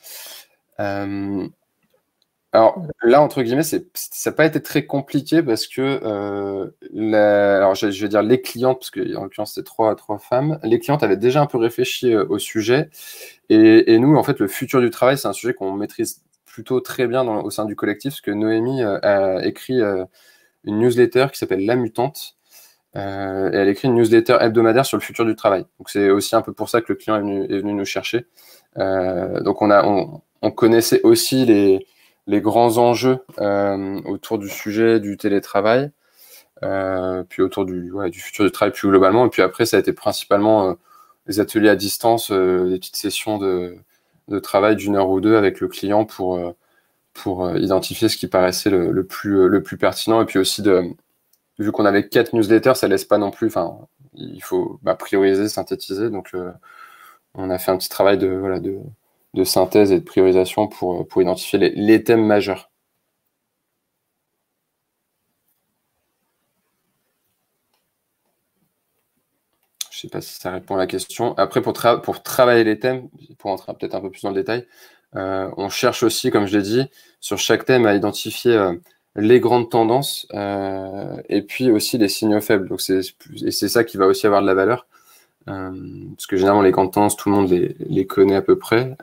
Alors là, entre guillemets, ça n'a pas été très compliqué parce que alors je vais dire les clientes, parce qu'en l'occurrence c'est trois femmes. Les clientes avaient déjà un peu réfléchi au sujet, et nous, en fait, le futur du travail, c'est un sujet qu'on maîtrise plutôt très bien au sein du collectif, parce que Noémie a écrit une newsletter qui s'appelle La Mutante. Et elle écrit une newsletter hebdomadaire sur le futur du travail. Donc c'est aussi un peu pour ça que le client est venu nous chercher. Donc on connaissait aussi les grands enjeux autour du sujet du télétravail, puis autour du futur du travail plus globalement. Et puis après, ça a été principalement les ateliers à distance, des petites sessions de travail d'1 heure ou 2 avec le client pour identifier ce qui paraissait le plus pertinent. Et puis aussi vu qu'on avait 4 newsletters, ça laisse pas non plus. Enfin, il faut prioriser, synthétiser. Donc, on a fait un petit travail de synthèse et de priorisation pour identifier les thèmes majeurs. Je sais pas si ça répond à la question. Après, pour travailler les thèmes, pour entrer peut-être un peu plus dans le détail, on cherche aussi, comme je l'ai dit, sur chaque thème à identifier les grandes tendances et puis aussi les signaux faibles. Donc c'est ça qui va aussi avoir de la valeur, parce que généralement les grandes tendances, tout le monde les connaît à peu près,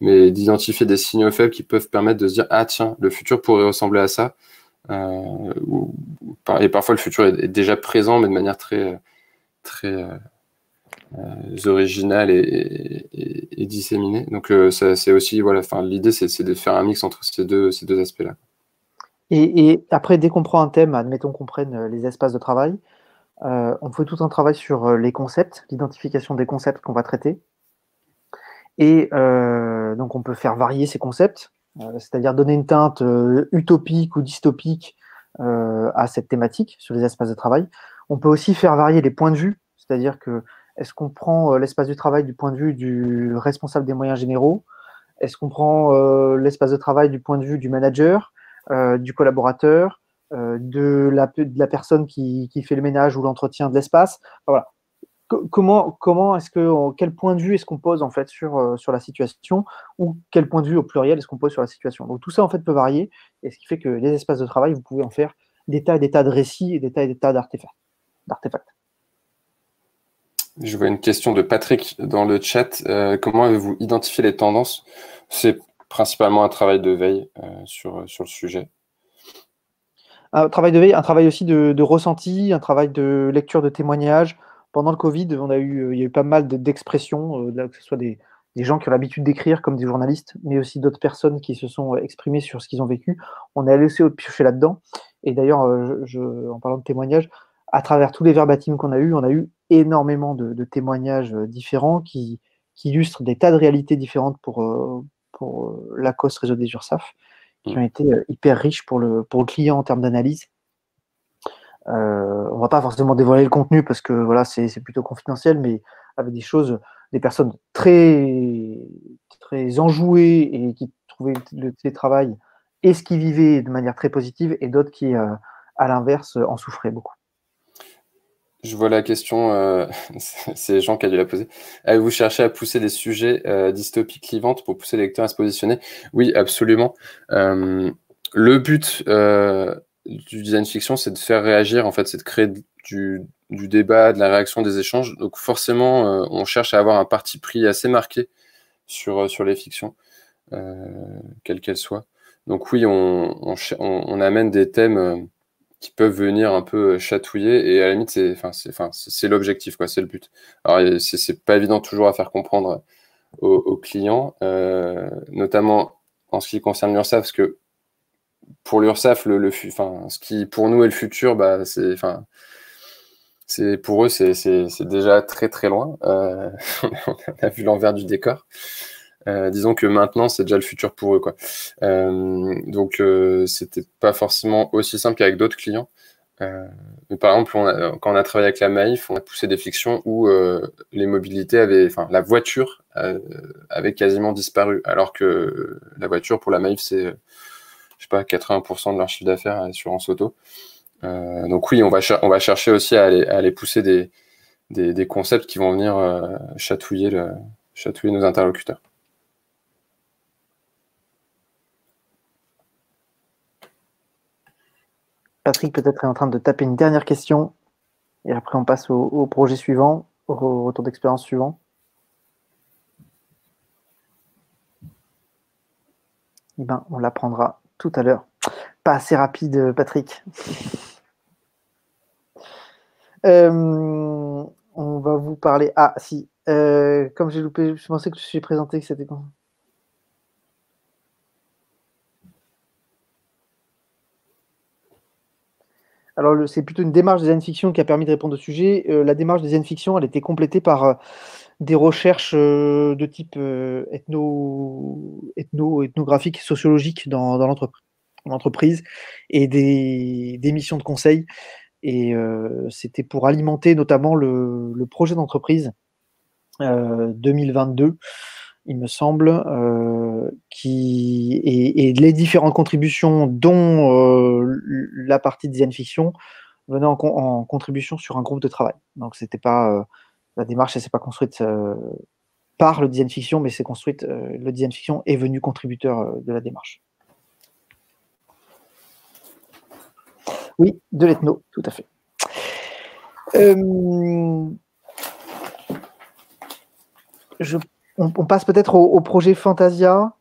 mais d'identifier des signaux faibles qui peuvent permettre de se dire « Ah tiens, le futur pourrait ressembler à ça ». Et parfois le futur est déjà présent, mais de manière très originale et disséminée. Donc c'est aussi, voilà, l'idée c'est de faire un mix entre ces deux aspects-là. Et après, dès qu'on prend un thème, admettons qu'on prenne les espaces de travail, on fait tout un travail sur les concepts, l'identification des concepts qu'on va traiter. Et donc, on peut faire varier ces concepts, c'est-à-dire donner une teinte utopique ou dystopique à cette thématique sur les espaces de travail. On peut aussi faire varier les points de vue, c'est-à-dire que est-ce qu'on prend l'espace du travail du point de vue du responsable des moyens généraux? Est-ce qu'on prend l'espace de travail du point de vue du manager, du collaborateur, de la personne qui fait le ménage ou l'entretien de l'espace? Voilà. Comment est-ce que, quel point de vue est-ce qu'on pose en fait sur la situation, ou quel point de vue au pluriel est-ce qu'on pose sur la situation? Donc tout ça en fait peut varier, et ce qui fait que les espaces de travail, vous pouvez en faire des tas et des tas de récits et des tas d'artefacts. Je vois une question de Patrick dans le chat. Comment avez-vous identifié les tendances? C'est principalement un travail de veille sur le sujet. Un travail de veille, un travail aussi de ressenti, un travail de lecture de témoignages. Pendant le Covid, il y a eu pas mal d'expressions, que ce soit des gens qui ont l'habitude d'écrire comme des journalistes, mais aussi d'autres personnes qui se sont exprimées sur ce qu'ils ont vécu. On a laissé piocher là-dedans. Et d'ailleurs, en parlant de témoignages, à travers tous les verbatims qu'on a eu, on a eu énormément de témoignages différents qui illustrent des tas de réalités différentes pour l'ACOS Réseau des URSAF, qui ont été hyper riches pour le client en termes d'analyse. On ne va pas forcément dévoiler le contenu parce que voilà, c'est plutôt confidentiel, mais avec des personnes très, très enjouées et qui trouvaient le télétravail et ce qu'ils vivaient de manière très positive, et d'autres qui, à l'inverse, en souffraient beaucoup. Je vois la question, c'est Jean qui a dû la poser. Avez-vous cherché à pousser des sujets dystopiques clivantes pour pousser les lecteurs à se positionner? Oui, absolument. Le but du design fiction, c'est de faire réagir, en fait, c'est de créer du débat, de la réaction, des échanges. Donc forcément, on cherche à avoir un parti pris assez marqué sur les fictions, quelles qu'elles soient. Donc oui, on amène des thèmes qui peuvent venir un peu chatouiller, et à la limite, c'est l'objectif, quoi, c'est le but. Alors, c'est pas évident toujours à faire comprendre aux clients, notamment en ce qui concerne l'URSSAF, parce que pour l'URSSAF, ce qui pour nous est le futur, bah, pour eux, c'est déjà très très loin. On a vu l'envers du décor. Disons que maintenant, c'est déjà le futur pour eux, quoi. Donc, c'était pas forcément aussi simple qu'avec d'autres clients. Mais par exemple, quand on a travaillé avec la Maïf, on a poussé des fictions où les mobilités la voiture avait quasiment disparu, alors que la voiture pour la Maïf, c'est, je sais pas, 80% de leur chiffre d'affaires à assurance auto. Donc oui, on va chercher aussi à aller pousser des concepts qui vont venir chatouiller nos interlocuteurs. Patrick peut-être est en train de taper une dernière question et après on passe au projet suivant, au retour d'expérience suivant. Eh ben, on l'apprendra tout à l'heure. Pas assez rapide, Patrick. On va vous parler. Ah, si. Comme j'ai loupé, je pensais que je suis présenté que c'était quand. Alors, c'est plutôt une démarche design fiction qui a permis de répondre au sujet. La démarche design fiction, elle était complétée par des recherches de type ethnographique, sociologique dans l'entreprise et des missions de conseil. Et c'était pour alimenter notamment le projet d'entreprise 2022, il me semble, et les différentes contributions, dont la partie design fiction, venaient en contribution sur un groupe de travail. Donc, c'était pas la démarche, elle s'est pas construite par le design fiction, mais c'est construite. Le design fiction est venu contributeur de la démarche. Oui, de l'ethno, tout à fait. On passe peut-être au projet Fantasia,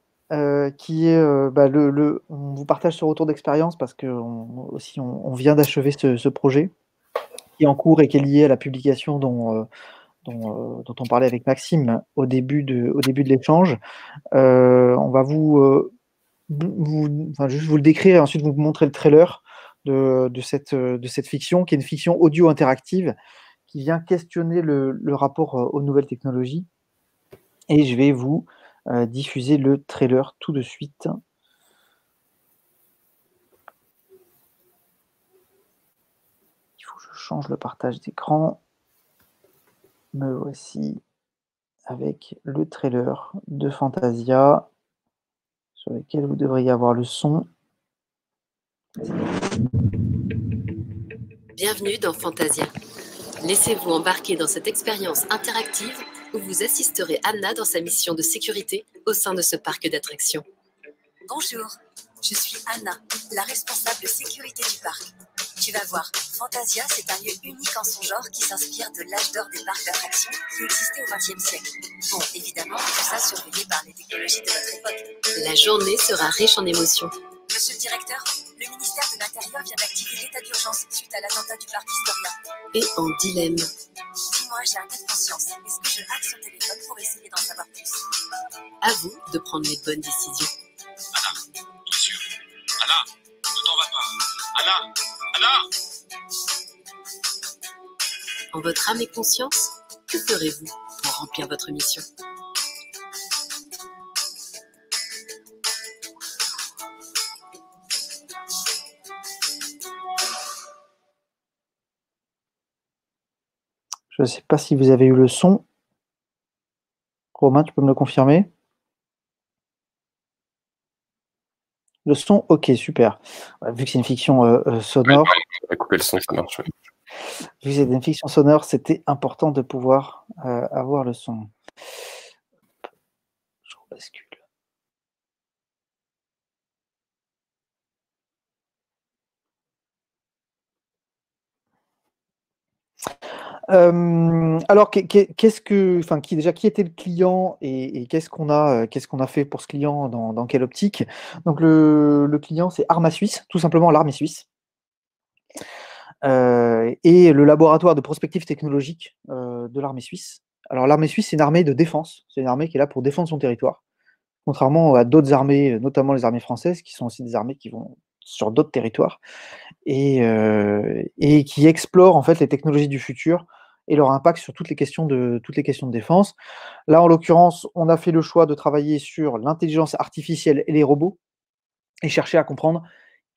qui est on vous partage ce retour d'expérience parce qu'on vient d'achever ce projet qui est en cours et qui est lié à la publication dont on parlait avec Maxime au début de l'échange. On va juste vous le décrire et ensuite vous montrer le trailer de cette fiction, qui est une fiction audio interactive qui vient questionner le rapport aux nouvelles technologies. Et je vais vous diffuser le trailer tout de suite. Il faut que je change le partage d'écran. Me voici avec le trailer de Fantasia, sur lequel vous devriez avoir le son. Bienvenue dans Fantasia. Laissez-vous embarquer dans cette expérience interactive où vous assisterez Anna dans sa mission de sécurité au sein de ce parc d'attractions. Bonjour, je suis Anna, la responsable sécurité du parc. Tu vas voir, Fantasia, c'est un lieu unique en son genre qui s'inspire de l'âge d'or des parcs d'attractions qui existait au XXe siècle. Bon, évidemment, tout ça surveillé par les technologies de notre époque. La journée sera riche en émotions. Monsieur le directeur, le ministère de l'Intérieur vient d'activer l'état d'urgence suite à l'attentat du parc Historia. Et en dilemme. Dis-moi, j'ai un cas de conscience. Est-ce que je hack son téléphone pour essayer d'en savoir plus? À vous de prendre les bonnes décisions. Anna, bien sûr. Anna, ne t'en va pas. Anna, Anna! En votre âme et conscience, que ferez-vous pour remplir votre mission? Je ne sais pas si vous avez eu le son. Romain, tu peux me le confirmer? Le son, ok, super. Vu que c'est une fiction sonore. On va couper le son, ça marche. Vu que c'est une fiction sonore, c'était important de pouvoir avoir le son. Je rebascule. Alors, qui était le client et qu'est-ce qu'on a fait pour ce client dans quelle optique? Donc, le client, c'est Arma Suisse, tout simplement l'armée suisse. Et le laboratoire de prospective technologique de l'armée suisse. Alors, l'armée suisse, c'est une armée de défense. C'est une armée qui est là pour défendre son territoire. Contrairement à d'autres armées, notamment les armées françaises, qui sont aussi des armées qui sur d'autres territoires et qui explorent en fait les technologies du futur et leur impact sur toutes les questions de défense. Là, en l'occurrence, on a fait le choix de travailler sur l'intelligence artificielle et les robots et chercher à comprendre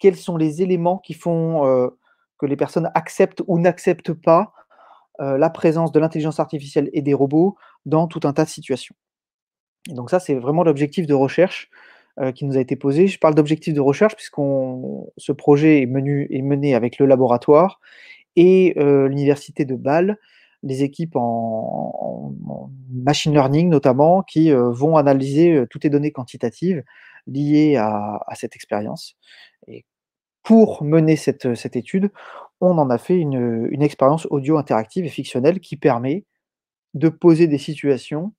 quels sont les éléments qui font que les personnes acceptent ou n'acceptent pas la présence de l'intelligence artificielle et des robots dans tout un tas de situations. Et donc ça, c'est vraiment l'objectif de recherche qui nous a été posé. Je parle d'objectif de recherche ce projet est mené avec le laboratoire et l'université de Bâle, les équipes en machine learning notamment, qui vont analyser toutes les données quantitatives liées à cette expérience. Et pour mener cette étude, on en a fait une expérience audio interactive et fictionnelle qui permet de poser des situations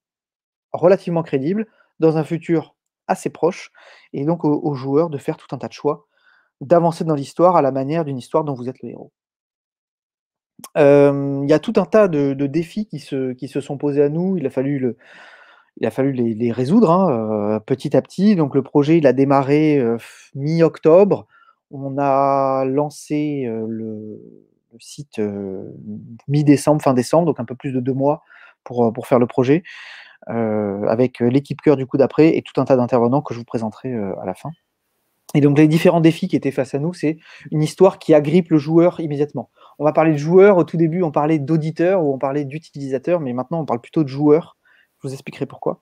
relativement crédibles dans un futur assez proche, et donc aux joueurs de faire tout un tas de choix, d'avancer dans l'histoire à la manière d'une histoire dont vous êtes le héros. Il y a tout un tas de défis qui se sont posés à nous. Il a fallu les résoudre, hein, petit à petit. Donc le projet, il a démarré mi-octobre. On a lancé le site mi-décembre, fin décembre, donc un peu plus de 2 mois pour faire le projet, avec l'équipe cœur du coup d'après et tout un tas d'intervenants que je vous présenterai à la fin. Et donc les différents défis qui étaient face à nous, c'est une histoire qui agrippe le joueur immédiatement. On va parler de joueur, au tout début on parlait d'auditeur ou on parlait d'utilisateur, mais maintenant on parle plutôt de joueur. Je vous expliquerai pourquoi.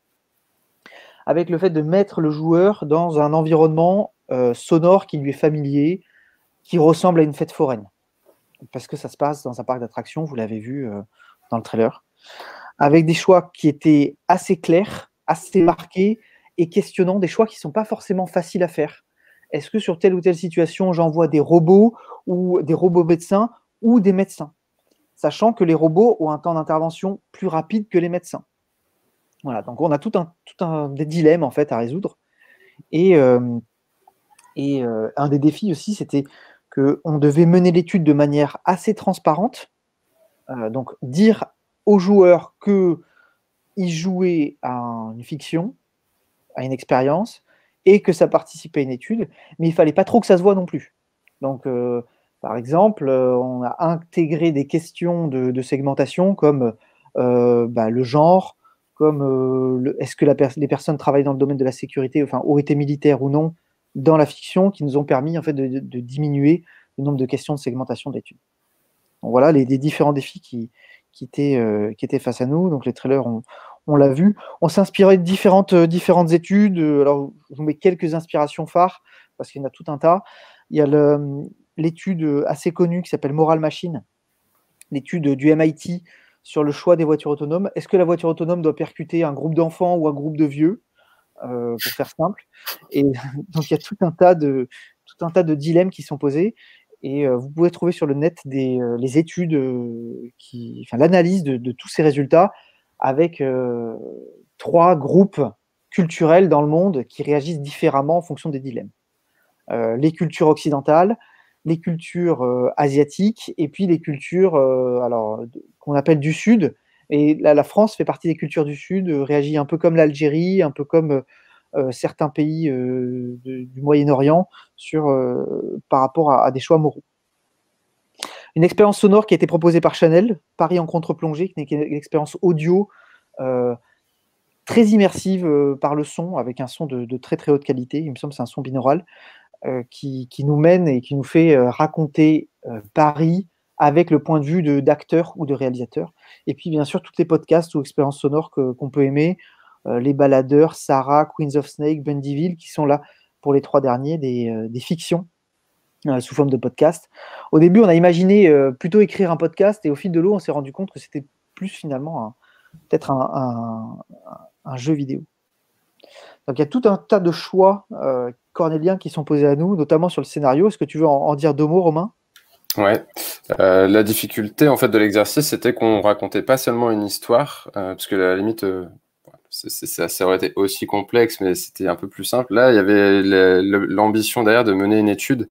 Avec le fait de mettre le joueur dans un environnement sonore qui lui est familier, qui ressemble à une fête foraine. Parce que ça se passe dans un parc d'attractions, vous l'avez vu dans le trailer. Avec des choix qui étaient assez clairs, assez marqués et questionnants, des choix qui ne sont pas forcément faciles à faire. Est-ce que sur telle ou telle situation, j'envoie des robots ou des robots médecins ou des médecins, sachant que les robots ont un temps d'intervention plus rapide que les médecins. Voilà, donc on a tout un des dilemmes en fait à résoudre. Et un des défis aussi, c'était qu'on devait mener l'étude de manière assez transparente. Donc dire aux joueurs qu'ils jouaient à une fiction, à une expérience, et que ça participait à une étude, mais il ne fallait pas trop que ça se voit non plus. Donc, par exemple, on a intégré des questions de segmentation comme le genre, comme est-ce que les personnes travaillent dans le domaine de la sécurité, enfin, auraient été militaires ou non, dans la fiction, qui nous ont permis en fait, de diminuer le nombre de questions de segmentation d'études. Donc voilà les différents défis qui étaient face à nous. Donc les trailers, on l'a vu. On s'inspirait de différentes études. Alors, je vous mets quelques inspirations phares, parce qu'il y en a tout un tas. Il y a l'étude assez connue qui s'appelle Moral Machine, l'étude du MIT sur le choix des voitures autonomes. Est-ce que la voiture autonome doit percuter un groupe d'enfants ou un groupe de vieux, pour faire simple. Et donc, il y a tout un tas de dilemmes qui sont posés. Et vous pouvez trouver sur le net les études, l'analyse de tous ces résultats avec 3 groupes culturels dans le monde qui réagissent différemment en fonction des dilemmes. Les cultures occidentales, les cultures asiatiques et puis les cultures qu'on appelle du Sud. Et là, la France fait partie des cultures du Sud, réagit un peu comme l'Algérie, un peu comme certains pays du Moyen-Orient par rapport à des choix moraux. Une expérience sonore qui a été proposée par Chanel, Paris en contre-plongée, qui est une expérience audio très immersive par le son, avec un son de très très haute qualité. Il me semble que c'est un son binaural qui nous mène et qui nous fait raconter Paris avec le point de vue d'acteur ou de réalisateur. Et puis bien sûr, tous les podcasts ou expériences sonores qu'on peut aimer, Les Baladeurs, Sarah, Queens of Snake, Bundyville, qui sont là pour les 3 derniers, des fictions sous forme de podcast. Au début, on a imaginé plutôt écrire un podcast, et au fil de l'eau, on s'est rendu compte que c'était plus finalement peut-être un jeu vidéo. Donc il y a tout un tas de choix cornéliens qui sont posés à nous, notamment sur le scénario. Est-ce que tu veux en dire 2 mots, Romain ? Ouais. La difficulté en fait de l'exercice, c'était qu'on racontait pas seulement une histoire, parce que à la limite, ça aurait été aussi complexe, mais c'était un peu plus simple. Là, il y avait l'ambition derrière de mener une étude,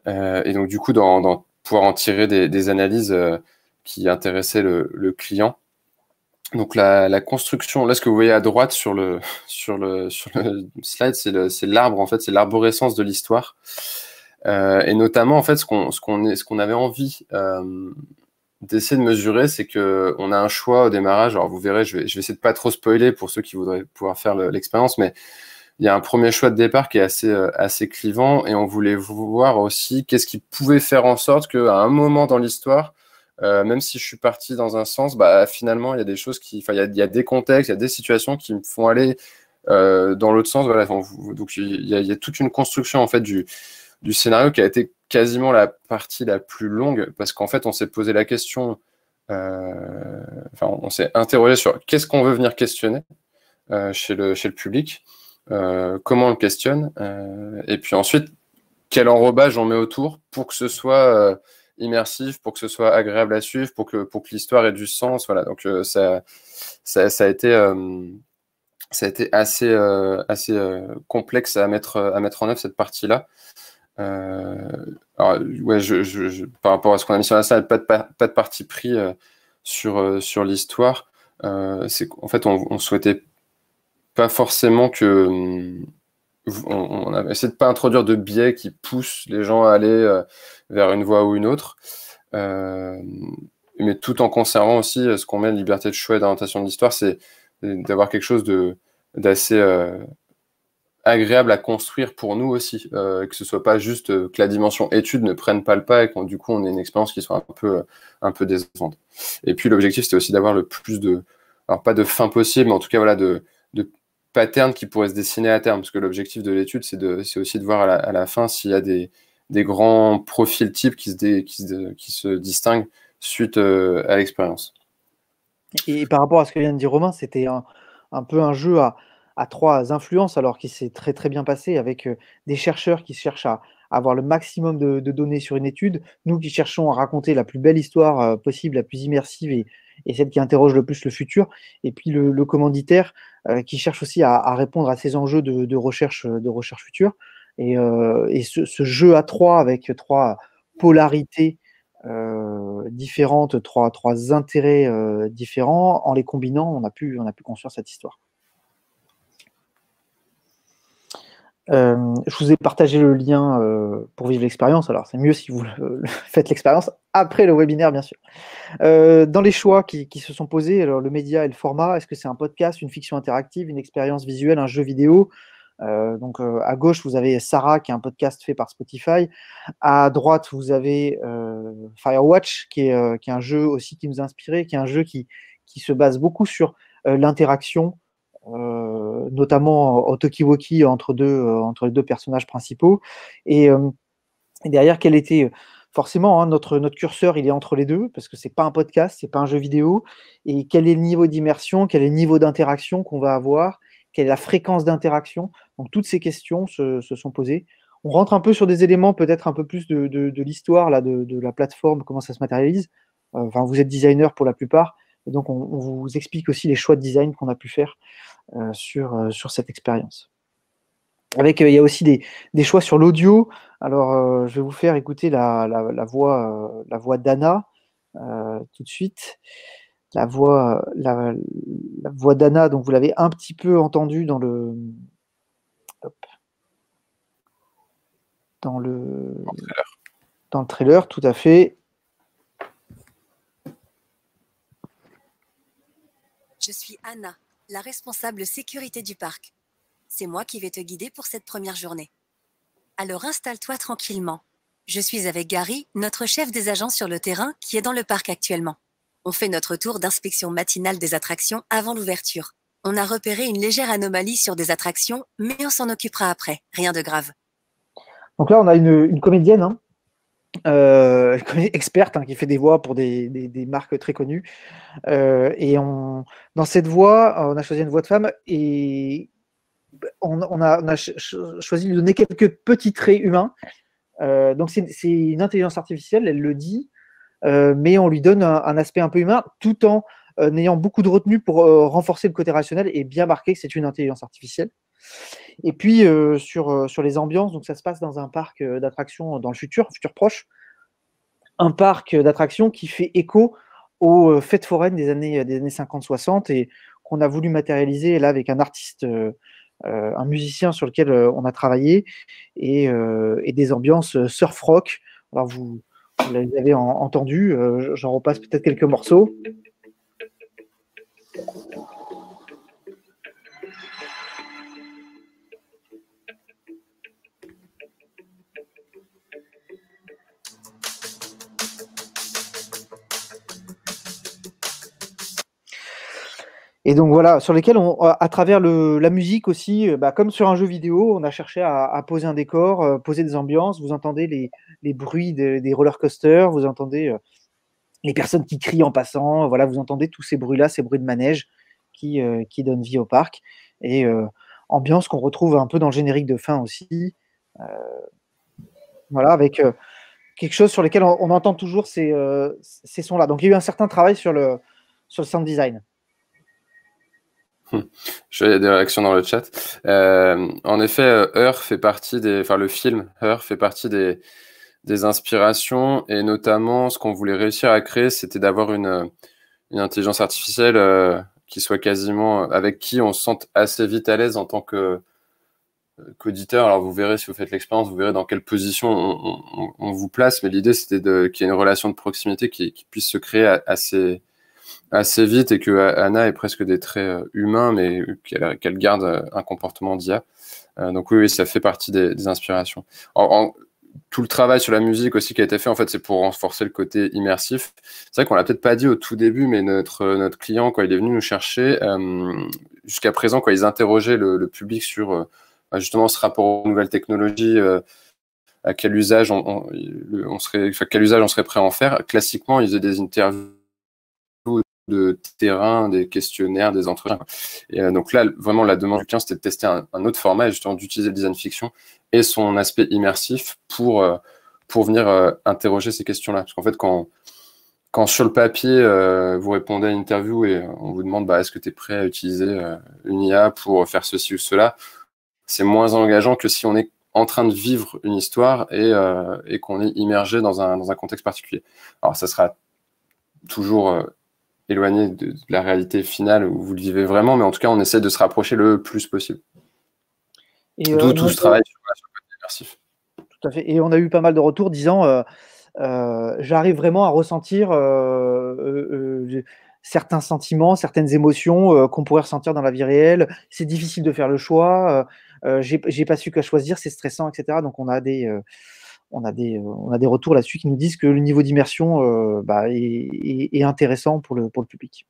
et donc du coup, pouvoir en tirer des analyses qui intéressaient le client. Donc la construction, là, ce que vous voyez à droite sur le slide, c'est l'arbre, en fait, c'est l'arborescence de l'histoire. Et notamment, en fait, ce qu'on avait envie d'essayer de mesurer, c'est qu'on a un choix au démarrage. Alors, vous verrez, je vais essayer de pas trop spoiler pour ceux qui voudraient pouvoir faire l'expérience, mais il y a un premier choix de départ qui est assez clivant, et on voulait voir aussi qu'est-ce qui pouvait faire en sorte qu'à un moment dans l'histoire, même si je suis parti dans un sens, bah, finalement, il y a des choses il y a des contextes, il y a des situations qui me font aller dans l'autre sens. Voilà. Donc, il y a toute une construction, en fait, du scénario qui a été quasiment la partie la plus longue, parce qu'en fait, on s'est posé la question, on s'est interrogé sur qu'est-ce qu'on veut venir questionner chez le public, comment on le questionne, et puis ensuite, quel enrobage on met autour pour que ce soit immersif, pour que ce soit agréable à suivre, pour que l'histoire ait du sens. Voilà. Donc, ça a été assez complexe à mettre en œuvre, cette partie-là. Alors, ouais, par rapport à ce qu'on a mis sur la salle, pas de parti pris sur l'histoire. C'est qu'en fait, on souhaitait pas forcément on a essayé de pas introduire de biais qui poussent les gens à aller vers une voie ou une autre, mais tout en conservant aussi ce qu'on met de liberté de choix et d'orientation de l'histoire, c'est d'avoir quelque chose d'assez agréable à construire pour nous aussi, que ce soit pas juste que la dimension étude ne prenne pas le pas et qu'on du coup on ait une expérience qui soit un peu décevante. Et puis l'objectif c'était aussi d'avoir le plus alors pas de fin possible, mais en tout cas voilà de patterns qui pourraient se dessiner à terme, parce que l'objectif de l'étude c'est aussi de voir à la fin s'il y a des grands profils types qui se distinguent suite à l'expérience. Et par rapport à ce que vient de dire Romain, c'était un peu un jeu à trois influences, alors qui s'est très très bien passé, avec des chercheurs qui cherchent à avoir le maximum de données sur une étude, nous qui cherchons à raconter la plus belle histoire possible, la plus immersive et celle qui interroge le plus le futur, et puis le commanditaire qui cherche aussi à répondre à ces enjeux de recherche future. Et ce jeu à trois, avec trois polarités différentes, trois intérêts différents, en les combinant, on a pu construire cette histoire. Je vous ai partagé le lien pour vivre l'expérience. Alors, c'est mieux si vous faites l'expérience après le webinaire, bien sûr. Dans les choix qui se sont posés, alors, le média et le format, est-ce que c'est un podcast, une fiction interactive, une expérience visuelle, un jeu vidéo? Donc, à gauche, vous avez Sarah, qui est un podcast fait par Spotify. À droite, vous avez Firewatch, qui est un jeu aussi qui nous a inspiré, qui est un jeu qui se base beaucoup sur l'interaction, notamment au talkie-walkie entre les deux personnages principaux. Et derrière, quel était forcément notre curseur, il est entre les deux, parce que c'est pas un podcast, c'est pas un jeu vidéo. Et quel est le niveau d'immersion, quel est le niveau d'interaction qu'on va avoir, quelle est la fréquence d'interaction? Donc toutes ces questions se sont posées. On rentre un peu sur des éléments, peut-être un peu plus de l'histoire là, de la plateforme, comment ça se matérialise. Enfin, vous êtes designer pour la plupart, et donc on vous explique aussi les choix de design qu'on a pu faire sur cette expérience. Avec, il y a aussi des choix sur l'audio. Alors, je vais vous faire écouter la voix d'Anna tout de suite. La voix d'Anna, donc vous l'avez un petit peu entendu dans le trailer, tout à fait. Je suis Anna, la responsable sécurité du parc. C'est moi qui vais te guider pour cette première journée. Alors installe-toi tranquillement. Je suis avec Gary, notre chef des agents sur le terrain, qui est dans le parc actuellement. On fait notre tour d'inspection matinale des attractions avant l'ouverture. On a repéré une légère anomalie sur des attractions, mais on s'en occupera après. Rien de grave. Donc là, on a une comédienne, experte, qui fait des voix pour des marques très connues. Et dans cette voix, on a choisi une voix de femme et on a choisi de lui donner quelques petits traits humains. Donc c'est une intelligence artificielle, elle le dit, mais on lui donne un aspect un peu humain, tout en ayant beaucoup de retenue pour renforcer le côté rationnel et bien marquer que c'est une intelligence artificielle. Et puis sur les ambiances, donc ça se passe dans un parc d'attractions dans le futur proche, un parc d'attractions qui fait écho aux fêtes foraines des années 50-60 et qu'on a voulu matérialiser là avec un artiste un musicien sur lequel on a travaillé, et des ambiances surf rock. Alors vous les avez entendu, j'en repasse peut-être quelques morceaux. Et donc voilà, sur lesquels, à travers la musique aussi, comme sur un jeu vidéo, on a cherché à poser un décor, poser des ambiances. Vous entendez les bruits des roller coasters, vous entendez les personnes qui crient en passant, voilà, vous entendez tous ces bruits-là, ces bruits de manège qui donnent vie au parc. Et ambiance qu'on retrouve un peu dans le générique de fin aussi. Voilà, avec quelque chose sur lequel on entend toujours ces sons-là. Donc il y a eu un certain travail sur le sound design. Je vois, il y a des réactions dans le chat. En effet, Her fait partie le film Her fait partie des inspirations, et notamment ce qu'on voulait réussir à créer, c'était d'avoir une intelligence artificielle qui soit quasiment, avec qui on se sente assez vite à l'aise en tant qu'auditeur. Alors vous verrez, si vous faites l'expérience, vous verrez dans quelle position on vous place, mais l'idée c'était qu'il y ait une relation de proximité qui puisse se créer assez vite, et que Anna ait presque des traits humains, mais qu'elle garde un comportement d'IA. Donc oui, ça fait partie des inspirations. Tout le travail sur la musique aussi qui a été fait, en fait, c'est pour renforcer le côté immersif. C'est vrai qu'on l'a peut-être pas dit au tout début, mais notre client, quand il est venu nous chercher, jusqu'à présent, quand ils interrogeaient le public sur justement ce rapport aux nouvelles technologies, à quel usage quel usage on serait prêt à en faire, classiquement, ils faisaient des interviews de terrain, des questionnaires, des entretiens. Et donc là, vraiment, la demande du client, c'était de tester un autre format, et justement d'utiliser le design fiction et son aspect immersif pour venir interroger ces questions-là. Parce qu'en fait, quand sur le papier, vous répondez à une interview et on vous demande est-ce que tu es prêt à utiliser une IA pour faire ceci ou cela, c'est moins engageant que si on est en train de vivre une histoire et qu'on est immergé dans un contexte particulier. Alors, ça sera toujours éloigné de la réalité finale où vous le vivez vraiment, mais en tout cas, on essaie de se rapprocher le plus possible. D'où tout ce travail sur le côté immersif. Tout à fait. Et on a eu pas mal de retours disant j'arrive vraiment à ressentir certains sentiments, certaines émotions qu'on pourrait ressentir dans la vie réelle. C'est difficile de faire le choix. J'ai pas su qu'à choisir, c'est stressant, etc. Donc on a des retours là-dessus qui nous disent que le niveau d'immersion est intéressant pour le public.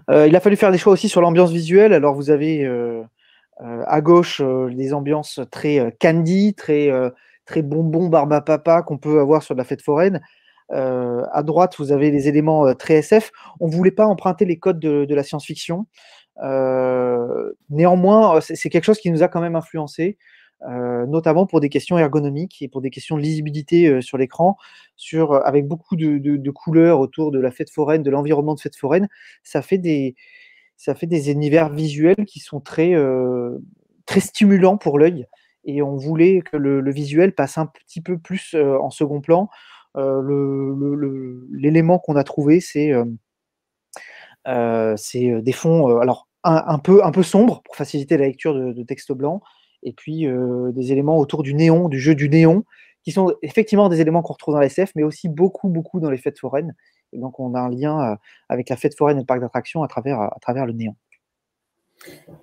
Il a fallu faire des choix aussi sur l'ambiance visuelle. Alors vous avez à gauche des ambiances très candy, très bonbon, barbe à papa qu'on peut avoir sur de la fête foraine. À droite, vous avez les éléments très SF. On ne voulait pas emprunter les codes de la science-fiction. Néanmoins, c'est quelque chose qui nous a quand même influencé. Notamment pour des questions ergonomiques et pour des questions de lisibilité sur l'écran, avec beaucoup de couleurs autour de la fête foraine, de l'environnement de fête foraine. Ça fait des univers visuels qui sont très stimulants pour l'œil, et on voulait que le visuel passe un petit peu plus en second plan. L'élément qu'on a trouvé, c'est des fonds alors un peu sombres pour faciliter la lecture de texte blanc, et puis des éléments autour du néon, du jeu du néon, qui sont effectivement des éléments qu'on retrouve dans la SF, mais aussi beaucoup dans les fêtes foraines. Et donc on a un lien avec la fête foraine et le parc d'attractions à travers le néon.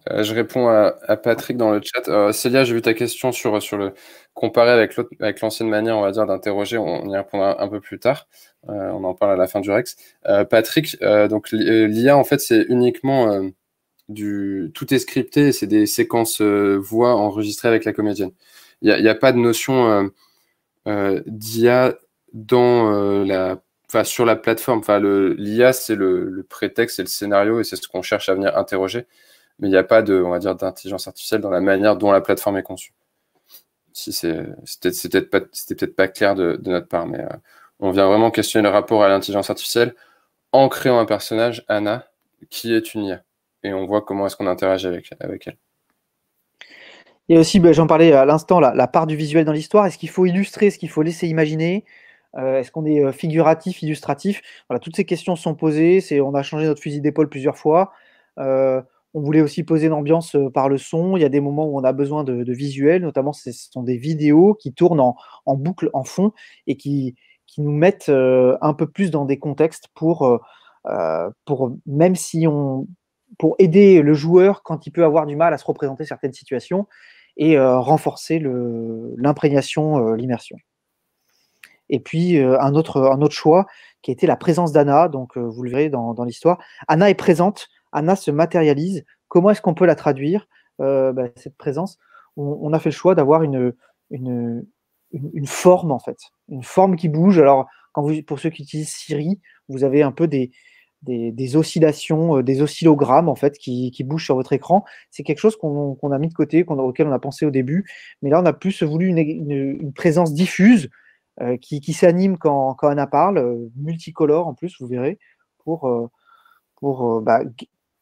Je réponds à Patrick dans le chat. Célia, j'ai vu ta question sur le comparer avec l'ancienne manière, on va dire, d'interroger. On y répondra un peu plus tard. On en parle à la fin du Rex. Patrick, donc l'IA, en fait, c'est uniquement tout est scripté, c'est des séquences voix enregistrées avec la comédienne. Il n'y a pas de notion d'IA sur la plateforme. L'IA, c'est le prétexte, c'est le scénario, et c'est ce qu'on cherche à venir interroger. Mais il n'y a pas on va dire, d'intelligence artificielle dans la manière dont la plateforme est conçue. C'était peut-être pas clair de notre part, mais on vient vraiment questionner le rapport à l'intelligence artificielle en créant un personnage, Anna, qui est une IA. Et on voit comment est-ce qu'on interagit avec elle. Et aussi, j'en parlais à l'instant, la part du visuel dans l'histoire. Est-ce qu'il faut illustrer, est-ce qu'il faut laisser imaginer, est-ce qu'on est figuratif, illustratif? Voilà, toutes ces questions sont posées. On a changé notre fusil d'épaule plusieurs fois. On voulait aussi poser une ambiance par le son. Il y a des moments où on a besoin de visuels, notamment ce sont des vidéos qui tournent en boucle, en fond, et qui nous mettent un peu plus dans des contextes même si pour aider le joueur quand il peut avoir du mal à se représenter certaines situations et renforcer l'imprégnation, l'immersion. Et puis un autre choix qui a été la présence d'Anna. Donc vous le verrez dans l'histoire. Anna est présente, Anna se matérialise. Comment est-ce qu'on peut la traduire, cette présence? On a fait le choix d'avoir une forme, en fait, une forme qui bouge. Alors, pour ceux qui utilisent Siri, vous avez un peu des oscillations, des oscillogrammes, en fait, qui bougent sur votre écran. C'est quelque chose qu'on a mis de côté, auquel on a pensé au début. Mais là, on a plus voulu une présence diffuse qui s'anime quand Anna parle, multicolore en plus, vous verrez, pour